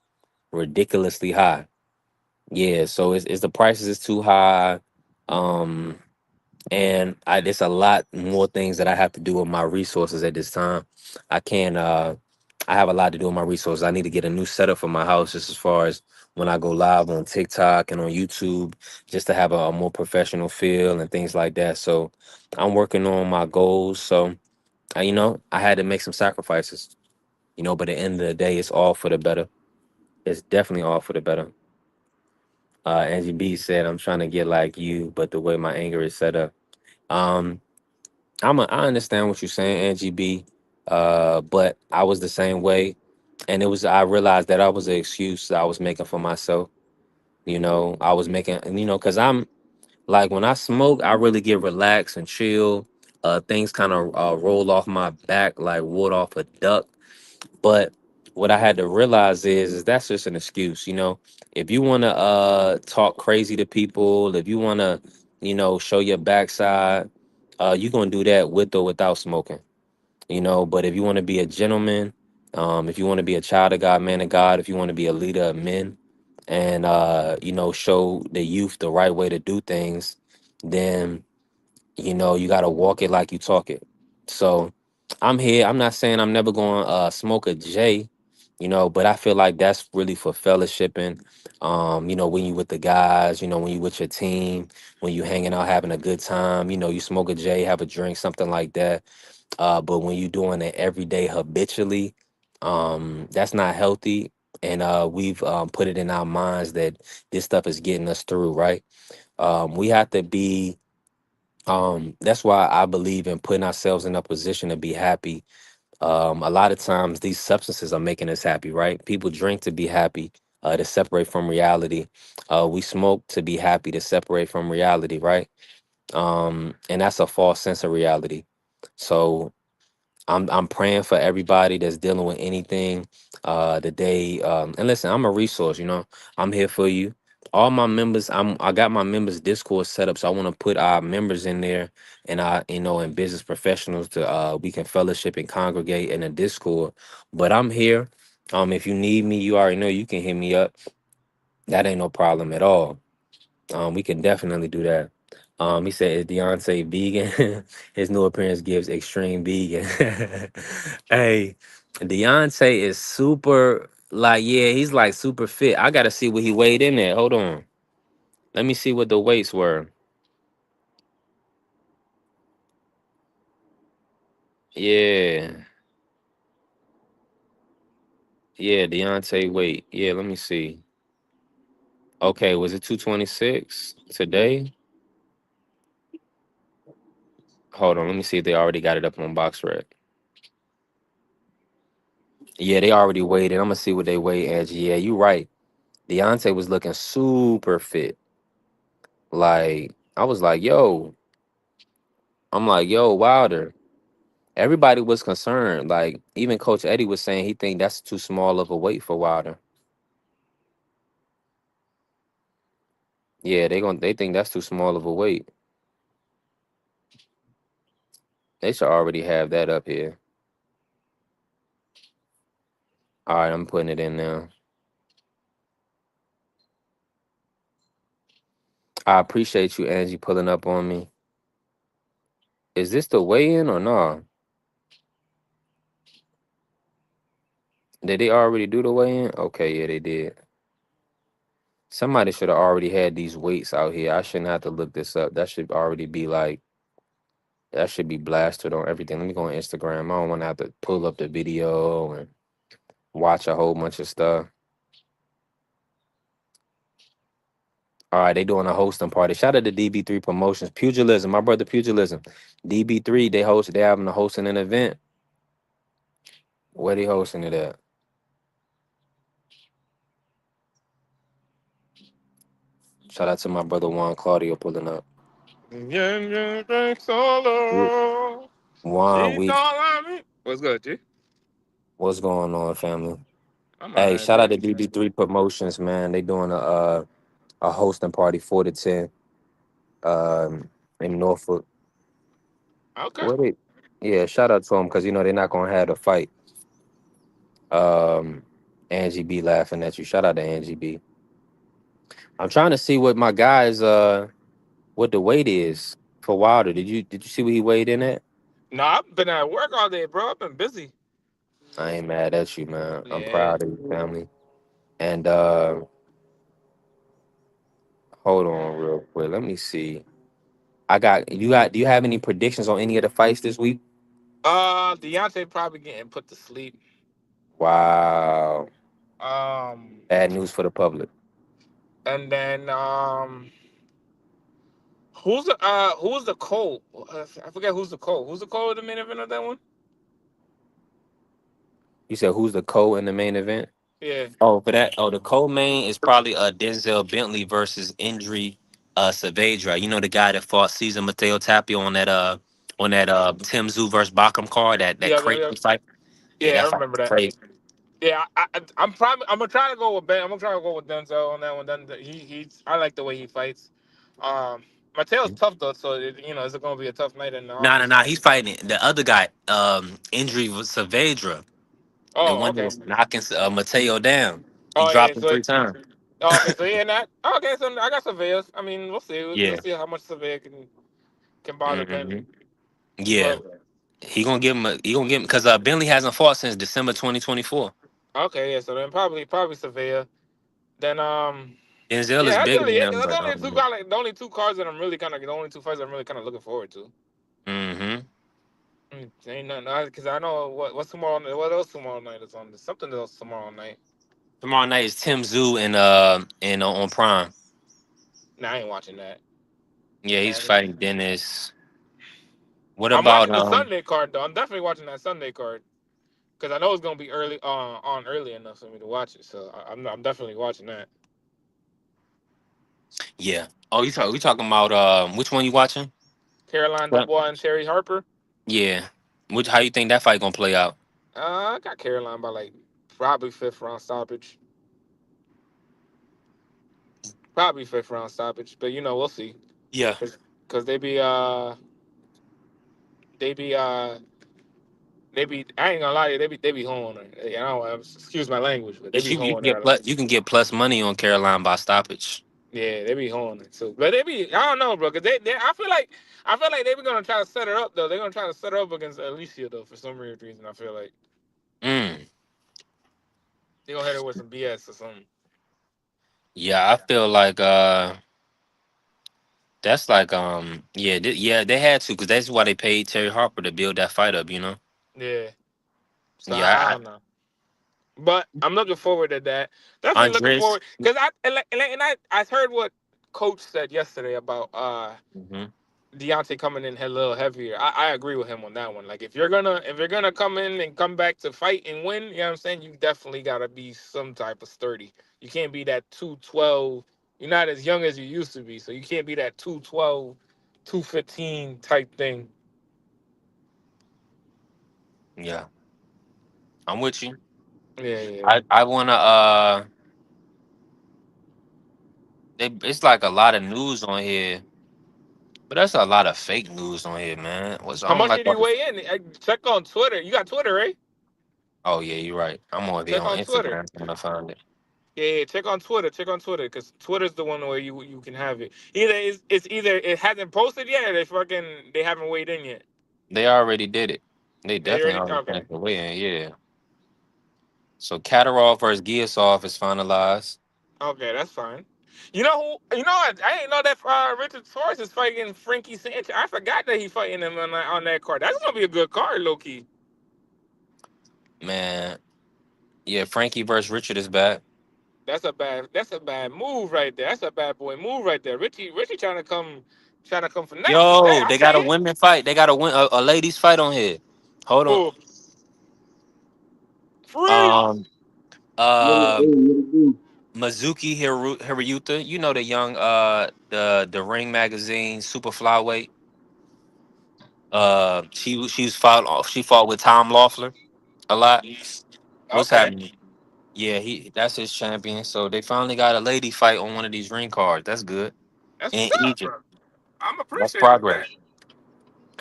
S5: ridiculously high. Yeah, so it's the prices is too high, um, and there's a lot more things that I have to do with my resources at this time. I can't. I have a lot to do with my resources. I need to get a new setup for my house, just as far as when I go live on TikTok and on YouTube, just to have a more professional feel and things like that. So I'm working on my goals. So I had to make some sacrifices, but at the end of the day, it's all for the better. It's definitely all for the better. Angie B said, "I'm trying to get like you, but the way my anger is set up." Um, I understand what you're saying, Angie B. But I was the same way, and I realized that I was an excuse that I was making for myself. I was making, because I'm like when I smoke, I really get relaxed and chill. Things kind of roll off my back like wood off a duck. But what I had to realize is that's just an excuse. If you want to talk crazy to people, if you want to, show your backside, you're gonna do that with or without smoking. But if you want to be a gentleman, if you want to be a child of God, man of God, if you want to be a leader of men, and show the youth the right way to do things, then you got to walk it like you talk it. So I'm here. I'm not saying I'm never going to smoke a J, but I feel like that's really for fellowshipping. When you with the guys, when you with your team, when you hanging out having a good time, you smoke a J, have a drink, something like that. But when you doing it every day habitually, that's not healthy. And we've put it in our minds that this stuff is getting us through, right? We have to be That's why I believe in putting ourselves in a position to be happy. A lot of times these substances are making us happy, right? People drink to be happy, to separate from reality. We smoke to be happy, to separate from reality, right? And that's a false sense of reality. So I'm praying for everybody that's dealing with anything today. And listen, I'm a resource. I'm here for you. All my members, I got my members Discord set up, so I want to put our members in there, and and business professionals to we can fellowship and congregate in a Discord. But I'm here. If you need me, you already know you can hit me up. That ain't no problem at all. We can definitely do that. He said, "Is Deontay vegan?" His new appearance gives extreme vegan. Hey, Deontay is super like yeah, he's like super fit. I gotta see what he weighed in there. Hold on, let me see what the weights were. Yeah, yeah, Deontay weight. Yeah, let me see. Okay, was it 226 today? Hold on, let me see if they already got it up on box rec. Yeah, they already weighed it. I'm gonna see what they weigh, Angie. Yeah, you right. Deontay was looking super fit. Like, I was like, yo, I'm like, yo, Wilder. Everybody was concerned. Like, even Coach Eddie was saying he think that's too small of a weight for Wilder. Yeah, they think that's too small of a weight. They should already have that up here. All right, I'm putting it in now. I appreciate you, Angie, pulling up on me. Is this the weigh-in or no? Did they already do the weigh-in? Okay, yeah, they did. Somebody should have already had these weights out here. I shouldn't have to look this up. That should be blasted on everything. Let me go on Instagram. I don't want to have to pull up the video and watch a whole bunch of stuff. All right, they doing a hosting party. Shout out to DB3 Promotions. Pugilism, my brother Pugilism. DB3, they having a hosting an event. Where they hosting it at? Shout out to my brother Juan Claudio pulling up.
S6: Yeah, yeah, thanks
S5: Yeah.
S6: solo.
S5: Juan,
S6: She's all I mean. What's good, G?
S5: what's going on, family?
S6: I'm
S5: Hey,
S6: alright,
S5: shout out
S6: man.
S5: to DB3 Promotions, man. They doing a hosting party 4 to 10 in Norfolk.
S6: Okay.
S5: What it? Yeah, shout out to them because they're not gonna have a fight. Um, Angie B laughing at you. Shout out to Angie B. I'm trying to see what my guy's what the weight is for Wilder. Did you see what he weighed in at?
S6: No, I've been at work all day, bro. I've been busy.
S5: I ain't mad at you, man. I'm
S6: Yeah.
S5: proud of you, family. And hold on real quick. Let me see. Do you have any predictions on any of the fights this week?
S6: Deontay probably getting put to sleep.
S5: Wow. Bad news for the public.
S6: And then who's the Cole? I forget who's the Cole. Who's the Cole in the main event of that one?
S5: You said who's the co in the main event?
S6: Yeah.
S5: Oh, for that. Oh, the co-main is probably Denzel Bentley versus Indri Saavedra. You know the guy that fought Cesar Mateo Tapio on that Tim Tszyu versus Bacham card. That
S6: Yeah,
S5: crazy
S6: yeah,
S5: fight. Yeah,
S6: yeah, I
S5: that fight
S6: remember
S5: was
S6: that.
S5: crazy.
S6: Yeah, I'm gonna try to go with Ben. I'm gonna try to go with Denzel on that one. Then I like the way he fights. Um, Mateo's tough though, so it's gonna be a tough night in the
S5: Nah, nah,
S6: office.
S5: nah. He's fighting the other guy, Indri Saavedra, the
S6: Oh,
S5: one that
S6: okay.
S5: was knocking Mateo down. He
S6: Oh yeah,
S5: dropped him 3 times.
S6: okay, so yeah, not okay. So I got surveyors. I mean, we'll see. We'll
S5: Yeah.
S6: see how much surveyor can bother Ben.
S5: hmm Yeah.
S6: But
S5: He gonna give him because Bentley hasn't fought since December 2024.
S6: okay, yeah. So then probably surveyor. Then
S5: Denzel
S6: yeah,
S5: is
S6: that's
S5: bigger
S6: really
S5: than
S6: it.
S5: him,
S6: Those
S5: but
S6: are the only two cards that I'm really kind of the only two fights I'm really kind of looking forward to.
S5: mm-hmm.
S6: Ain't nothing because I know what's tomorrow. What else tomorrow night is on? There's something else tomorrow night.
S5: Tomorrow night is Tim Tszyu and on Prime.
S6: Nah, I ain't watching that.
S5: Yeah, he's
S6: And
S5: fighting Dennis. What
S6: I'm
S5: about
S6: watching the Sunday card though. I'm definitely watching that Sunday card because I know it's gonna be early on early enough for me to watch it. So I'm definitely watching that.
S5: yeah. Oh, we talking about which one you watching?
S6: Caroline
S5: Yep.
S6: Dubois and Terry Harper.
S5: Yeah. Which how you think that fight gonna play out?
S6: I got Caroline by like probably fifth round stoppage. Probably fifth round stoppage, but we'll see.
S5: Yeah.
S6: Cause they be I ain't gonna lie to you, they be hoeing her. I don't excuse my language, but they
S5: But
S6: be
S5: you
S6: hoeing
S5: can get
S6: her.
S5: you can get plus money on Caroline by stoppage.
S6: Yeah, they be hoeing it too. But they be I don't know, bro, cause I feel like they be gonna try to set her up though. They're gonna try to set her up against Alicia though for some weird reason. I feel like
S5: Mm.
S6: they gonna hit her with some BS or something.
S5: Yeah, I feel like that's like yeah yeah they had to because that's why they paid Terry Harper to build that fight up.
S6: Yeah. So I
S5: Yeah,
S6: don't know. But I'm looking forward to that. Definitely looking
S5: Andres.
S6: forward because I heard what Coach said yesterday about
S5: hmm
S6: Deontay coming in a little heavier. I agree with him on that one. Like if you're gonna come in and come back to fight and win, you know what I'm saying? You definitely gotta be some type of sturdy. You can't be that 212. You're not as young as you used to be, so you can't be that 212, 215 type thing.
S5: Yeah, I'm with you.
S6: Yeah, yeah.
S5: I wanna it's like a lot of news on here, but that's a lot of fake news on here, man. What's I
S6: How
S5: don't
S6: much
S5: like
S6: did he
S5: all the.
S6: weigh in? Check on Twitter. You got Twitter, right?
S5: Oh yeah, you're right. I'm gonna be
S6: Check
S5: on
S6: on Twitter.
S5: Instagram. I'm gonna find it.
S6: Yeah, yeah, check on Twitter. Check on Twitter because Twitter's the one where you can have it. It's either it hasn't posted yet, or they haven't weighed in yet.
S5: They already did it. They
S6: They
S5: definitely
S6: already
S5: already
S6: okay.
S5: finished the weigh-in. Yeah. So Katarov versus Giasov is finalized.
S6: Okay, that's fine. You know who? You know what? I didn't know that Richard Torres is fighting Frankie Sanchez. I forgot that he's fighting him on that card. That's gonna be a good card, low key.
S5: Man, yeah, Frankie versus Richard is back.
S6: That's a bad move right there. That's a bad boy move right there. Richie trying to come for next. Hey,
S5: Yo,
S6: I
S5: they
S6: see
S5: got a
S6: it.
S5: women fight. They got a ladies fight on here. Hold on.
S6: Who? Freeze.
S5: Um Mizuki Hiryuta, you know the young the Ring magazine super flyweight. She fought with Tom Loeffler a lot. What's
S6: Okay,
S5: happening? Yeah, that's his champion. So they finally got a lady fight on one of these ring cards. That's good.
S6: that's what's
S5: In
S6: up,
S5: Egypt.
S6: bro. I'm
S5: That's
S6: appreciative of
S5: progress.
S6: that.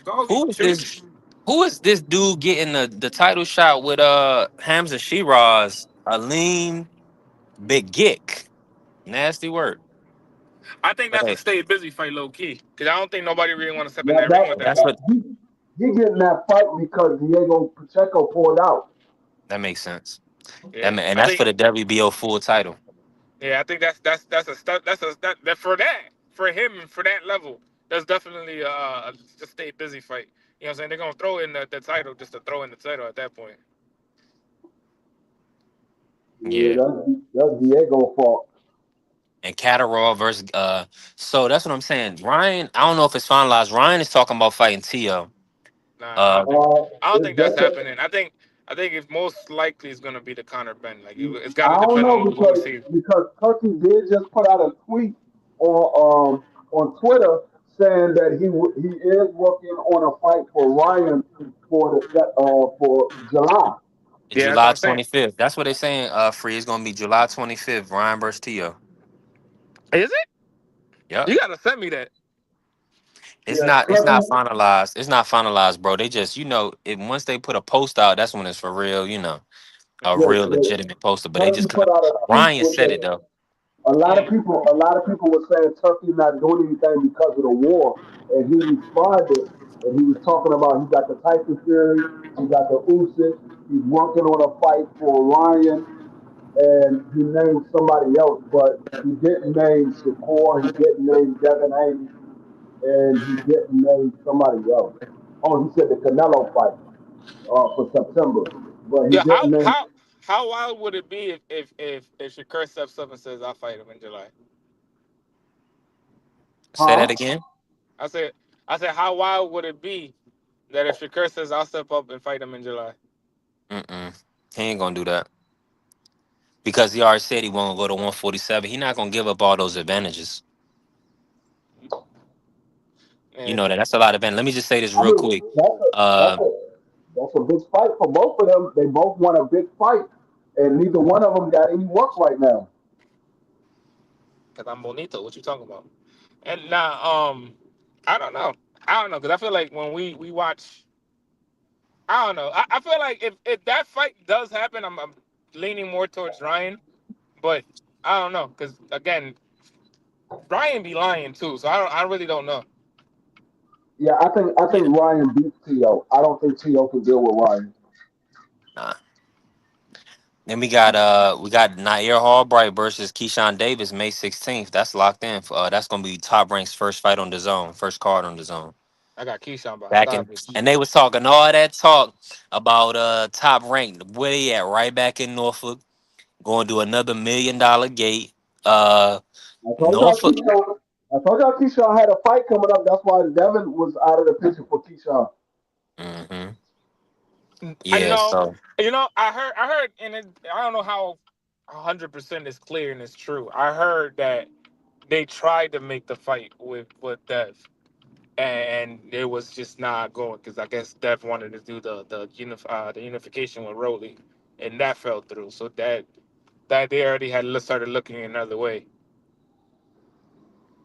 S6: Go
S5: Who is
S6: shoot.
S5: this? Who is this dude getting the title shot with Hamza Shiraz? Aleem Big Gick. Nasty word.
S6: I think
S5: But
S6: that's a
S5: hey,
S6: stay busy fight, low key, because I don't think nobody really want to step in
S7: Yeah,
S6: that ring with that.
S5: that's what
S7: he getting that fight because Diego Pacheco pulled out.
S5: that makes sense.
S6: Yeah,
S5: And
S6: I
S5: that's for
S6: think.
S5: the WBO full title.
S6: Yeah, I think that's a step. That for him and for that level. That's definitely a just stay busy fight. You know what I'm saying? They're gonna throw in the title just to throw in the title at that point.
S7: Yeah,
S5: Yeah.
S7: that's Diego fault.
S5: And Catterall versus so that's what I'm saying. Ryan, I don't know if it's finalized. Ryan is talking about fighting Tio.
S6: Nah,
S5: Uh
S6: I don't think
S7: It's
S6: that's
S7: just
S6: happening. I think it's most likely it's gonna be the Conor Ben. Like it's got
S7: I
S6: to
S7: don't
S6: depend
S7: know
S6: on what we
S7: because
S6: see.
S7: Turkey did just put out a tweet on Twitter saying that he is working on a fight for Ryan for July.
S6: Yeah, that's what
S5: July
S6: I'm saying.
S5: 25th. That's what they're saying. Free is gonna be July 25th. Ryan versus Tio.
S6: Is it?
S5: Yep.
S6: You gotta send me that.
S5: It's
S7: Yeah,
S5: not it's not
S7: Turkey.
S5: finalized. It's not finalized, bro. They just, once they put a post out, that's when it's for real, a
S6: Mm.
S7: Yeah,
S5: real
S7: yeah,
S5: legitimate poster. But they
S7: Turkey
S5: just
S7: put out a tweet
S5: Ryan
S7: with
S5: said it
S7: the
S5: though.
S6: Mm.
S7: a lot of people were saying Turkey's not doing anything because of the war, and he responded and he was talking about he got the Tyson Fury, he got the Usyk, he's working on a fight for Ryan, and he named somebody else, but he didn't name Shakur, he didn't name Devin Haney, and he didn't name somebody else. Oh, he said the Canelo fight for September, but he
S6: Yeah,
S7: didn't name.
S6: how wild would it be if Shakur steps up and says I'll fight him in July?
S5: Say that
S7: Huh?
S5: again.
S6: I said how wild would it be that if Shakur says I'll step up and fight him in July?
S5: Mm-mm. He ain't gonna do that. Because he already said he won't go to 147. He not gonna give up all those advantages. You
S6: And
S5: know that. That's a lot of advantage. Let me just say this
S7: I
S5: real
S7: mean,
S5: quick.
S7: that's a
S5: Uh
S7: that's a that's a big fight for both of them. They both want a big fight, and neither one of them got any work right now.
S6: because I'm bonito, what you talking about? And now, I don't know. I don't know because I feel like when we watch, I don't know. I feel like if that fight does happen, I'm leaning more towards Ryan, but I don't know because again, Ryan be lying too, so I really don't know.
S7: Yeah, I think Ryan beats T.O. I don't think T.O. can deal with Ryan.
S5: nah. Then we got Nair Hallbright versus Keyshawn Davis May 16th. That's locked in. That's gonna be Top Rank's first fight on the zone, first card on the zone.
S6: I got Keyshawn by
S5: Back in
S6: stoppage.
S5: and they was talking all that talk about Top Rank. Where they at? Right back in Norfolk. Going to do another $1 million gate. Uh
S7: I told y'all
S5: Norfolk.
S7: Keyshawn. I told y'all Keyshawn had a fight coming up. That's why Devin was out of the picture for Keyshawn.
S5: Hmm.
S6: I,
S5: Yeah, so
S6: I heard, and I don't know how 100% is clear and it's true. I heard that they tried to make the fight with Dev, and it was just not going because I guess Dev wanted to do the unification with Rowley, and that fell through. So that they already had started looking another way.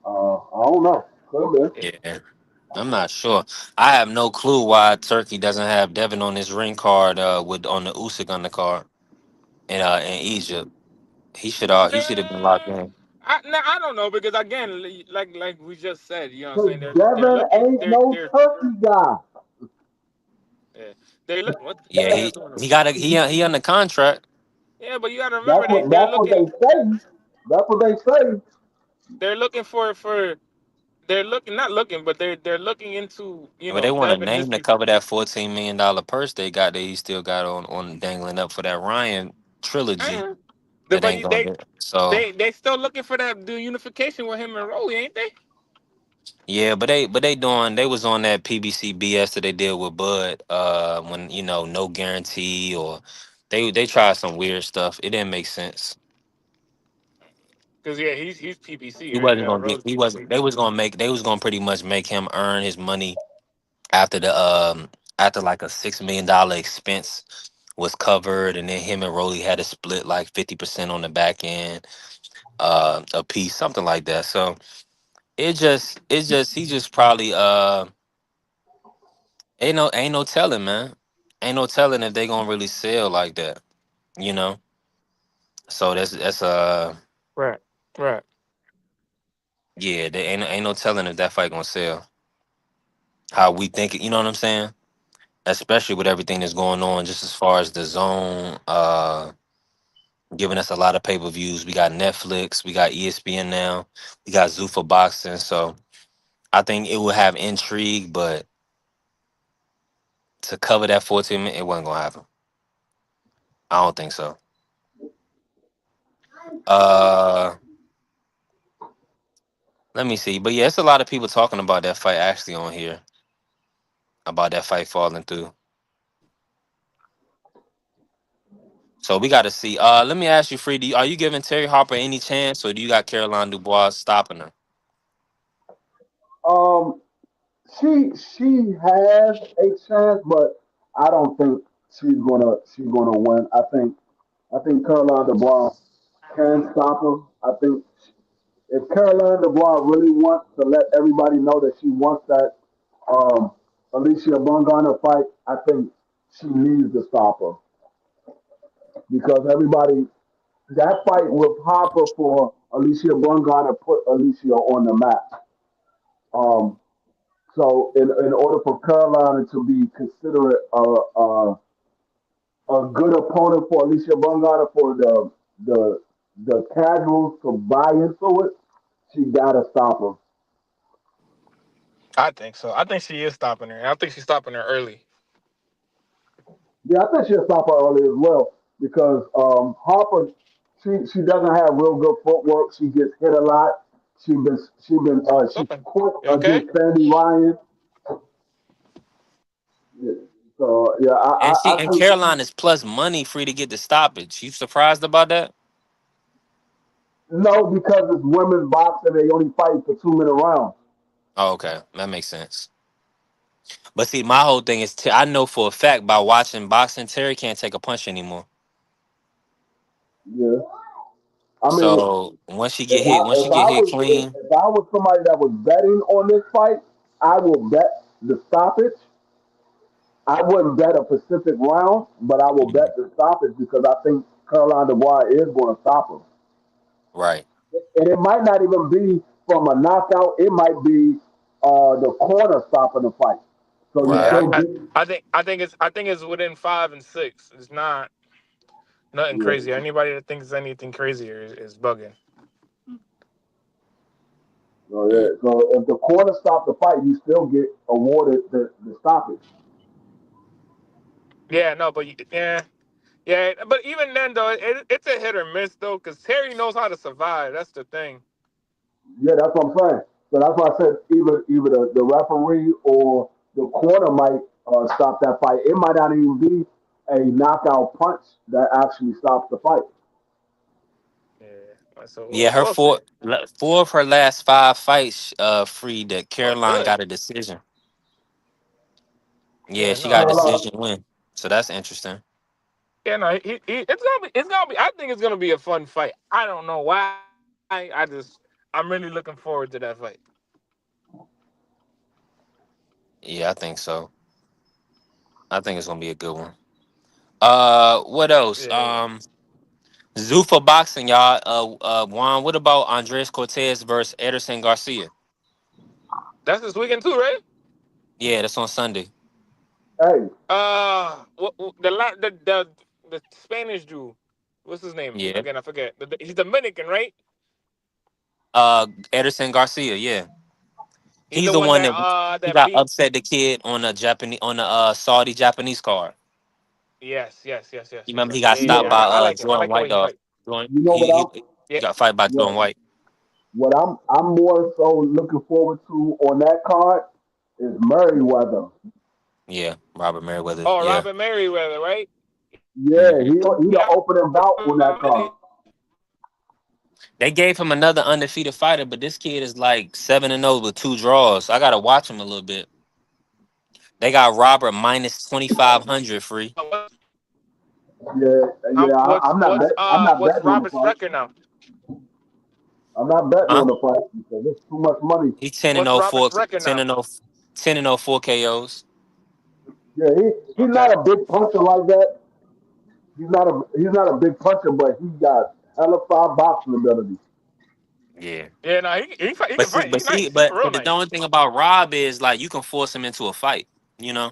S7: I don't know. Could have been.
S5: yeah. I'm not sure. I have no clue why Turkey doesn't have Devin on his ring card with on the Usyk on the card in Egypt. He should have been locked in.
S6: I don't know because again, like we just said, you know what I'm
S7: Cause
S6: saying they're
S7: Devin
S6: looking
S7: ain't no turkey guy.
S6: yeah, they look what the
S5: Yeah,
S6: hell
S5: he
S6: is going on?
S5: he got a he under contract.
S6: Yeah, but you got to remember
S7: That's what they say. That's what they say.
S6: they're looking for they're looking not looking but they're looking into
S5: But they want a
S6: Dev and
S5: name to
S6: history.
S5: cover that $14 million purse they got that he still got on dangling up for that Ryan trilogy
S6: Uh,
S5: that
S6: but
S5: ain't going to. So
S6: they still looking for that the unification with him and Rolly, ain't they?
S5: yeah, they was on that PBC BS that they did with Bud when no guarantee or they tried some weird stuff. It didn't make sense.
S6: Because yeah, he's PPC,
S5: He
S6: right?
S5: wasn't gonna get.
S6: Rolly's
S5: He wasn't.
S6: PPC.
S5: They was gonna make. They was gonna pretty much make him earn his money after the after like a $6 million expense was covered, and then him and Rolly had to split like 50% on the back end, a piece, something like that. So he just probably ain't no telling, man. Ain't no telling if they gonna really sell like that, you know. So that's
S6: Right, right.
S5: yeah, they ain't no telling if that fight gonna sell. How we think it, you know what I'm saying? Especially with everything that's going on, just as far as the zone, giving us a lot of pay-per-views. We got Netflix, we got ESPN now, we got Zoo for boxing. So I think it will have intrigue, but to cover that 14 minutes, it wasn't gonna happen. I don't think so. Uh, let me see. But yeah, it's a lot of people talking about that fight actually on here about that fight falling through. So we got to see. Let me ask you, Free. Are you giving Terry Harper any chance, or do you got Caroline Dubois stopping her?
S7: Um, she has a chance, but I don't think she's gonna win. I think Caroline DeBron can stop her. I think if Caroline DeBron really wants to let everybody know that she wants that um, Alicia Bungana fight, I think she needs to stop her because everybody that fight with Harper for Alicia Bungana put Alicia on the map. Um, so in order for Carolina to be considered a good opponent for Alicia Bungana for the the casuals to buy into it, she gotta stop her.
S6: I think so. I think she is stopping her. I think she's stopping her early.
S7: Yeah, I think she'll stop her early as well because Harper, she doesn't have real good footwork. She gets hit a lot. She
S6: Something.
S7: quit
S6: You okay?
S7: against Sandy Ryan. Yeah. So yeah,
S5: And
S7: I
S5: she and
S7: think
S5: Caroline is plus money free to get the stoppage. You surprised about that?
S7: no because it's women's boxing. They only fight for 2 minute rounds.
S5: Oh, okay, that makes sense. But see, my whole thing is, I know for a fact by watching boxing, Terry can't take a punch anymore.
S7: Yeah, I mean,
S5: So once she
S7: if
S5: get hit, once she get hit clean,
S7: I was somebody that was betting on this fight, I will bet the stoppage. I wouldn't bet a specific round, but I will
S5: mhm,
S7: bet the stoppage because I think Caroline Dubois is going to stop him.
S5: right,
S7: And it might not even be from a knockout. It might be the corner stopping the fight. So you
S6: Yeah,
S5: right,
S7: still get,
S6: I think it's within 5 and 6. It's not nothing
S7: yeah.
S6: crazy. Anybody that thinks anything crazier is bugging.
S7: So,
S5: mm.
S7: yeah. So if the corner stop the fight, you still get awarded the stoppage.
S6: Yeah, no, but yeah. But even then, though, it's a hit or miss though, because Terry knows how to survive. That's the thing.
S7: Yeah, that's what I'm saying. So that's why I said either the referee or the corner might stop that fight. It might not even be a knockout punch that actually stops the fight.
S6: Yeah. So
S5: Yeah,
S6: we'll see.
S5: four of her last five fights, free that
S6: Oh,
S5: Caroline
S6: good.
S5: got a decision. Yeah,
S6: Yeah,
S5: she
S6: no,
S5: got a
S6: that's
S7: Caroline,
S5: decision win. So that's interesting.
S6: yeah, no. It's gonna be. I think it's gonna be a fun fight. I don't know why. I'm really looking forward to that fight.
S5: Yeah, I think so. I think it's gonna be a good one. What else?
S6: Yeah,
S5: Zuffa boxing, y'all. Juan, what about Andres Cortez versus Ederson Garcia?
S6: that's this weekend too, right?
S5: Yeah, that's on Sunday.
S7: hey,
S6: The Spanish dude. What's his name
S5: Yeah.
S6: again? I forget. He's Dominican, right?
S5: Ederson Garcia, yeah.
S6: He's
S5: He's
S6: the
S5: the
S6: one
S5: one
S6: that
S5: that he
S6: that
S5: got
S6: beat.
S5: upset the kid on a Japanese on the Saudi Japanese card.
S6: Yes, yes, yes, yes,
S5: You
S6: yes,
S5: remember he
S6: yes.
S5: got
S6: Yeah, yeah,
S5: stopped
S6: yeah.
S5: by
S6: I like him. I
S5: Jordan
S6: like the way
S5: White
S6: he
S5: dog.
S6: fights.
S5: Jordan,
S7: you know
S6: Yeah,
S5: he got fight by Jordan
S7: what
S5: White.
S7: what I'm more so looking forward to on that card is Merriweather.
S5: Yeah, Robert Merriweather.
S6: oh,
S5: Yeah.
S6: Robert Merriweather, right?
S7: Yeah,
S5: hmm
S7: he the
S6: Yeah,
S7: opening bout on that card.
S5: They gave him another undefeated fighter, but this kid is like 7-0 with two draws. I gotta watch him a little bit. They got Robert minus 2,500 free.
S7: Yeah, yeah. I'm not
S6: what's
S7: betting on the
S6: Robert's
S7: fight.
S6: record now?
S7: I'm not betting
S5: Huh?
S7: on the fight because there's too much money.
S5: He's 10 and
S6: What's
S5: 0 4
S6: Robert's record
S5: 10
S6: now?
S5: and 0 10 and 0 4 KOs.
S7: Yeah, he's
S6: Okay.
S7: not a big puncher like that. He's not a big puncher, but he got hella five boxing ability.
S5: Yeah.
S6: Yeah, no, he
S5: But
S6: can
S5: see,
S6: fight.
S5: but
S6: He's
S5: see,
S6: nice. He's
S5: but
S6: real
S5: the
S6: nice.
S5: only thing about Rob is like you can force him into a fight. You know,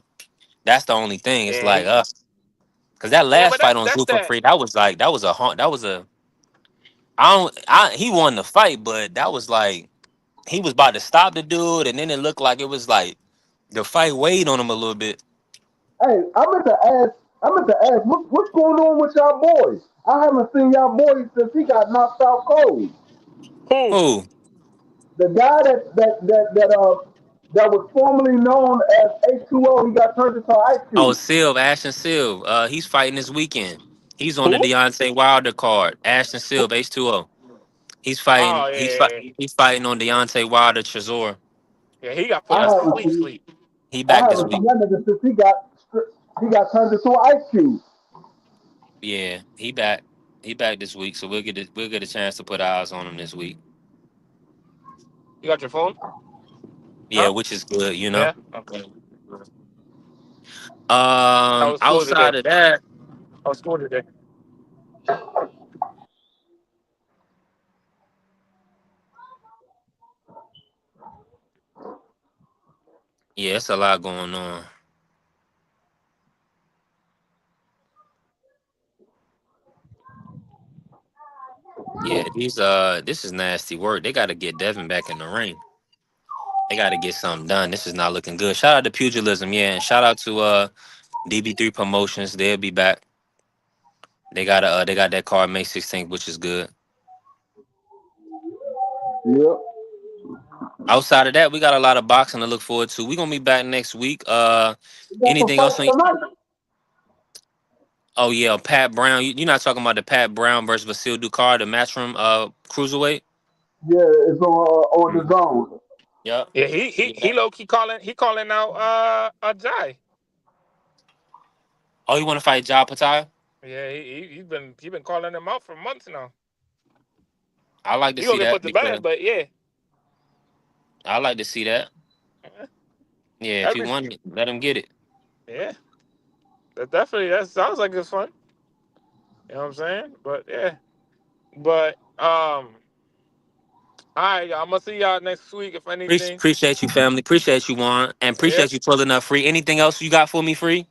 S5: that's the only thing. It's
S6: Yeah,
S5: like because that
S6: yeah,
S5: last
S6: but
S5: fight
S6: that's
S5: on
S6: that's
S5: Super
S6: that.
S5: Free, that was like that was a he won the fight, but that was like he was about to stop the dude, and then it looked like it was like the fight weighed on him a little bit.
S7: Hey, I meant to ask, what's going on with y'all boys? I haven't seen y'all boys since he got knocked out cold.
S6: Who?
S5: Who?
S7: The guy that was formerly known as H2O, he got turned into Ice
S5: Oh,
S7: Cube.
S5: Silv, Ashton Silv. He's fighting this weekend. He's on the
S6: Who?
S5: Deontay Wilder card. Ashton Silv, H2O. He's fighting.
S6: Oh yeah,
S5: He's
S6: yeah, yeah.
S5: he's fighting on Deontay Wilder, Chisora.
S6: Yeah, he got put
S7: I
S6: to
S5: That's
S7: haven't
S6: sleep.
S7: seen
S6: Sleep.
S5: he
S7: I
S5: back this
S7: haven't seen
S5: week.
S7: that nigga since he got turned into an Ice Cube.
S5: Yeah, he back. He back this week, so we'll get a chance to put eyes on him this week.
S6: You got your phone?
S5: Yeah,
S6: Huh?
S5: which is good, you know.
S6: Yeah. Okay. How was school today?
S5: Outside of that,
S6: How was school today?
S5: yeah, it's a lot going on. Yeah, this is nasty work. They got to get Devin back in the ring. They got to get something done. This is not looking good. Shout out to pugilism, yeah, and shout out to DB3 Promotions. They'll be back. They got that card May 16th, which is good.
S7: Yep.
S5: Outside of that, we got a lot of boxing to look forward to. We're gonna be back next week.
S7: We got some
S5: Anything else
S7: fights
S5: on?
S7: tonight.
S5: Oh yeah, Pat Brown. You're not talking about the Pat Brown versus Vasil Ducar, the matchroom cruiserweight.
S7: Yeah, it's on the zone.
S5: Yep.
S6: Yeah, he
S5: Yeah.
S6: low key calling out Jai.
S5: Oh, you want to fight Ja Patai?
S6: Yeah, he been calling him out for months now.
S5: I like to
S6: He gonna
S5: see
S6: get
S5: that
S6: put to
S5: because
S6: bed, but yeah,
S5: I like to see that. Yeah, if he
S6: every
S5: won it, let him get it.
S6: yeah, that sounds like it's fun. You know what I'm saying? But yeah, but all right, y'all. I'm gonna see y'all next week if anything.
S5: Appreciate you, family. Appreciate you, Juan, and
S6: Yeah.
S5: appreciate you pulling up free. Anything else you got for me, free?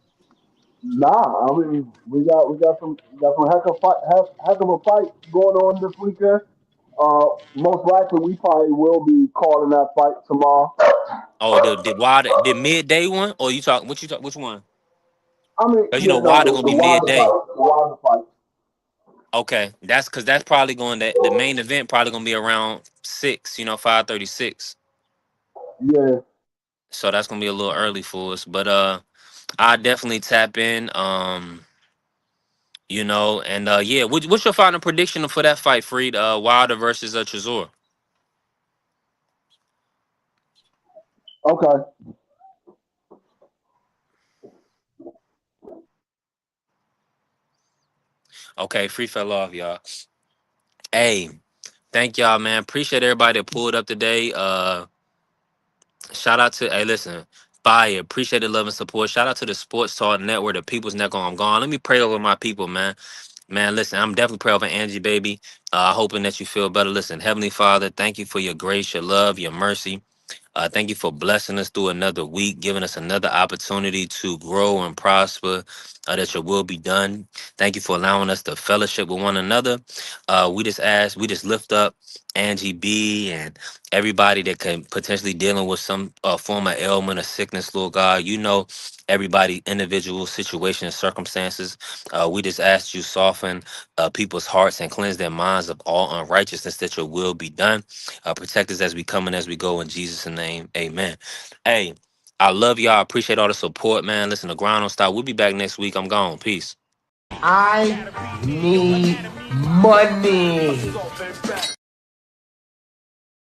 S7: Nah, I mean we got some heck of a fight going on this weekend. Most likely we probably will be calling that fight tomorrow.
S5: Oh, the midday one, or you talk? What you talk? Which one?
S7: I mean,
S5: Because you
S7: yeah,
S5: know
S7: no,
S5: Wilder gonna
S7: the
S5: be
S7: Wilder
S5: midday.
S7: fight, the Wilder fight.
S5: Okay, that's because that's probably going to the main event probably gonna be around 6. 5:36.
S7: Yeah.
S5: So that's gonna be a little early for us, but I definitely tap in. And yeah, what's your final prediction for that fight, Freed? Wilder versus Chisora.
S7: Okay.
S5: Okay, Free fell off, y'all. Hey, thank y'all, man. Appreciate everybody that pulled up today. Shout out to listen, fire. Appreciate the love and support. Shout out to the Sports Talk Network, the People's Network. I'm gone. Let me pray over my people, man. Man, listen, I'm definitely praying over Angie, baby. Hoping that you feel better. Listen, Heavenly Father, thank you for your grace, your love, your mercy. Thank you for blessing us through another week, giving us another opportunity to grow and prosper, that your will be done. Thank you for allowing us to fellowship with one another. We just lift up Angie B and everybody that can potentially dealing with some form of ailment or sickness, Lord God. You know everybody, individual situation and circumstances. We just ask you soften people's hearts and cleanse their minds of all unrighteousness, that your will be done. Protect us as we come and as we go in Jesus' name. Amen. Hey, I love y'all. Appreciate all the support, man. Listen, the grind don't stop. We'll be back next week. I'm gone. Peace.
S8: I need money.